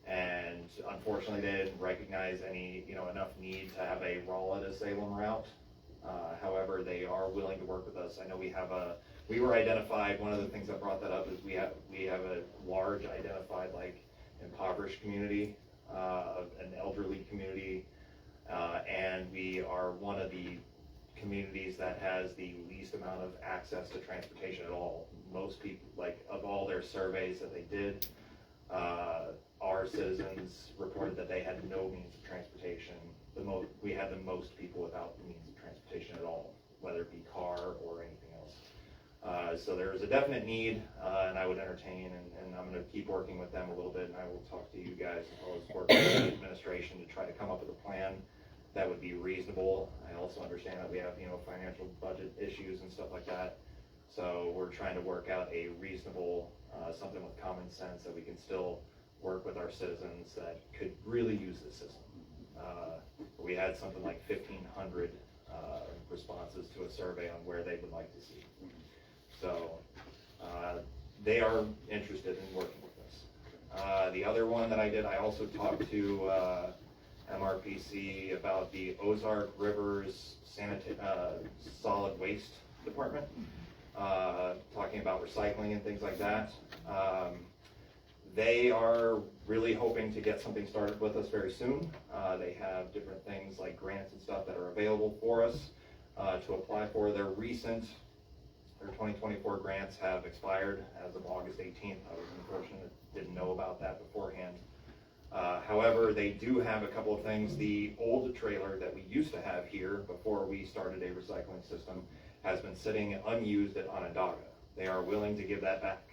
S6: and unfortunately they didn't recognize enough need to have a Rolla to Salem route. However, they are willing to work with us. I know we were identified. One of the things that brought that up is we have a large identified impoverished community, an elderly community, and we are one of the communities that has the least amount of access to transportation at all. Most people, of all their surveys that they did, our citizens reported that they had no means of transportation. We had the most people without means of transportation at all, whether it be car or anything else. So there is a definite need, and I would entertain, and I'm going to keep working with them a little bit, and I will talk to you guys as well as work with the administration to try to come up with a plan that would be reasonable. I also understand that we have, financial budget issues and stuff like that. So we're trying to work out a reasonable, something with common sense that we can still work with our citizens that could really use this system. We had something like 1,500 responses to a survey on where they would like to see. So they are interested in working with us. The other one that I did, I also talked to MRPC about the Ozark Rivers Solid Waste Department, talking about recycling and things like that. They are really hoping to get something started with us very soon. They have different things like grants and stuff that are available for us to apply for. Their 2024 grants have expired as of August 18th. I was unfortunate, didn't know about that beforehand. However, they do have a couple of things. The old trailer that we used to have here before we started a recycling system has been sitting unused at Onondaga. They are willing to give that back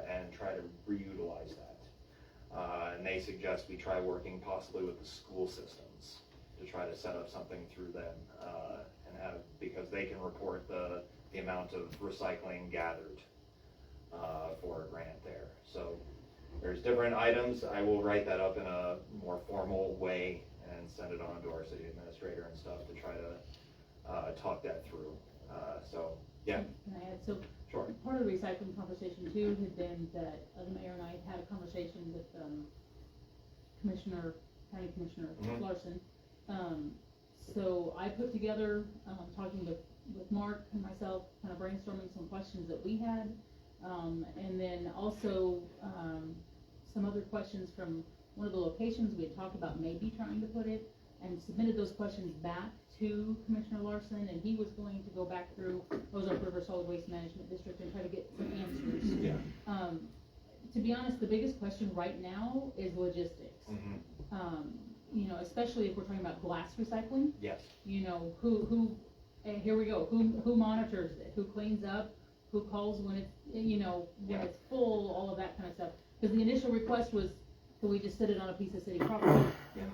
S6: and try to reutilize that. And they suggest we try working possibly with the school systems to try to set up something through them and have, because they can report the amount of recycling gathered for a grant there. So there's different items. I will write that up in a more formal way and send it on to our city administrator and stuff to try to talk that through. So, yeah.
S9: Can I add? So,
S6: sure.
S9: Part of the recycling conversation too had been that the mayor and I had a conversation with County Commissioner Larson. So I put together, talking with Mark and myself, kind of brainstorming some questions that we had, and then also some other questions from one of the locations we had talked about maybe trying to put it, and submitted those questions back to Commissioner Larson, and he was going to go back through Ozark River Solid Waste Management District and try to get some answers.
S6: Yeah.
S9: To be honest, the biggest question right now is logistics. Especially if we're talking about glass recycling.
S6: Yes.
S9: Who and here we go, who monitors it, who cleans up, who calls when it's, when it's full, all of that kind of stuff. Because the initial request was, can we just sit it on a piece of city property?
S6: Yeah.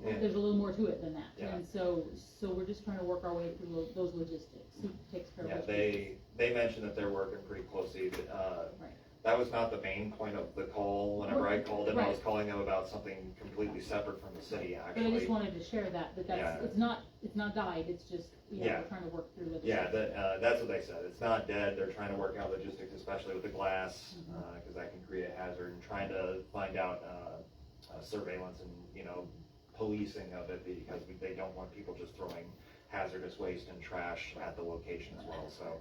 S9: There's a little more to it than that.
S6: Yeah.
S9: And so we're just trying to work our way through those logistics. Who takes care of those?
S6: They mentioned that they're working pretty closely.
S9: Right.
S6: That was not the main point of the call. Whenever I called them, I was calling them about something completely separate from the city, actually.
S9: But I just wanted to share that that's, it's not died, it's just, we're trying to work through it.
S6: Yeah, that's what they said. It's not dead. They're trying to work out logistics, especially with the glass, because that can create a hazard, and trying to find out surveillance and, policing of it, because they don't want people just throwing hazardous waste and trash at the location as well. So,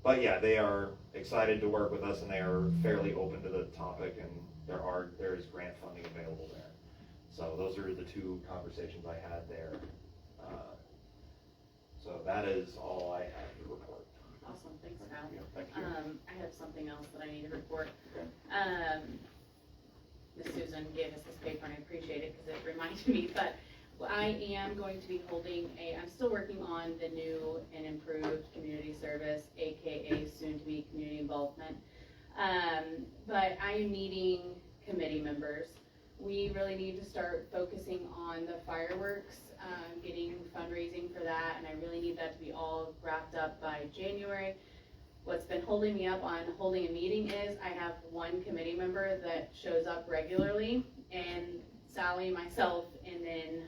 S6: but yeah, they are excited to work with us, and they are fairly open to the topic, and there is grant funding available there. So those are the two conversations I had there. So that is all I have to report.
S1: Awesome, thanks, Kyle.
S6: Yeah, thank you.
S1: I have something else that I need to report.
S6: Okay.
S1: Miss Susan gave us this paper, and I appreciate it because it reminded me, but I am going to be holding I'm still working on the new and improved community service, AKA soon-to-be community involvement. But I am meeting committee members. We really need to start focusing on the fireworks, getting fundraising for that, and I really need that to be all wrapped up by January. What's been holding me up on holding a meeting is I have one committee member that shows up regularly, and Sally, myself, and then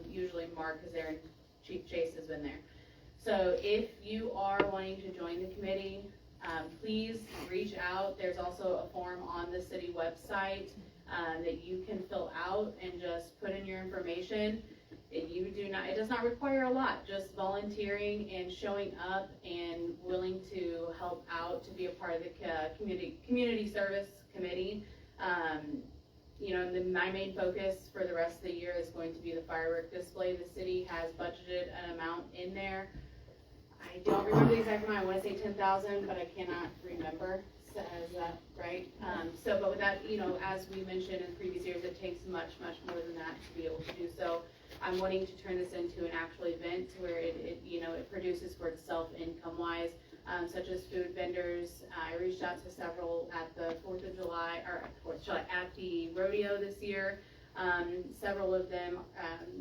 S1: usually Mark is there, and Chief Chase has been there. So if you are wanting to join the committee, please reach out. There's also a form on the city website that you can fill out and just put in your information. It does not require a lot, just volunteering and showing up and willing to help out to be a part of the community service committee. My main focus for the rest of the year is going to be the firework display. The city has budgeted an amount in there. I don't remember the exact amount. I want to say 10,000, but I cannot remember. Is that right? But with that, as we mentioned in previous years, it takes much, much more than that to be able to do so. I'm wanting to turn this into an actual event where it produces for itself income-wise, such as food vendors. I reached out to several at the 4th of July, at the rodeo this year. Several of them,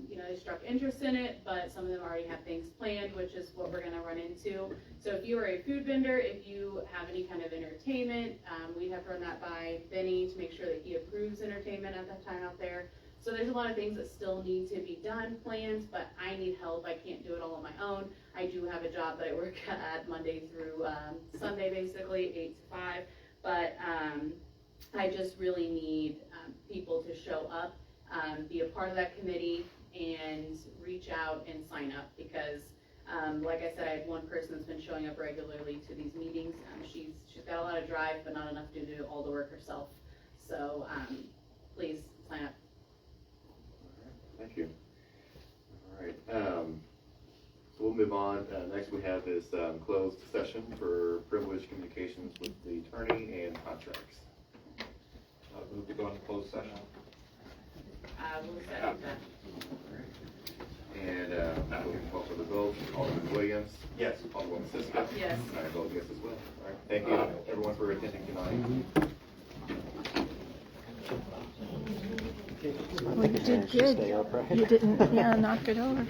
S1: they struck interest in it, but some of them already have things planned, which is what we're gonna run into. So if you are a food vendor, if you have any kind of entertainment, we have run that by Benny to make sure that he approves entertainment at that time out there. So there's a lot of things that still need to be done, planned, but I need help. I can't do it all on my own. I do have a job that I work at Monday through Sunday, basically, 8 to 5. But I just really need people to show up, be a part of that committee, and reach out and sign up, because like I said, I had one person that's been showing up regularly to these meetings. She's got a lot of drive, but not enough to do all the work herself. So please sign up.
S3: Thank you. All right, so we'll move on. Next we have is closed session for privileged communications with the attorney and contracts.
S6: Move to go into closed session.
S1: We'll second that.
S3: And we can call for the vote. Alderman Williams?
S6: Yes.
S3: Alderwoman Siska?
S1: Yes.
S3: And I vote yes as well. All right, thank you everyone for attending tonight.
S4: Well, you did good. You didn't, knock it over.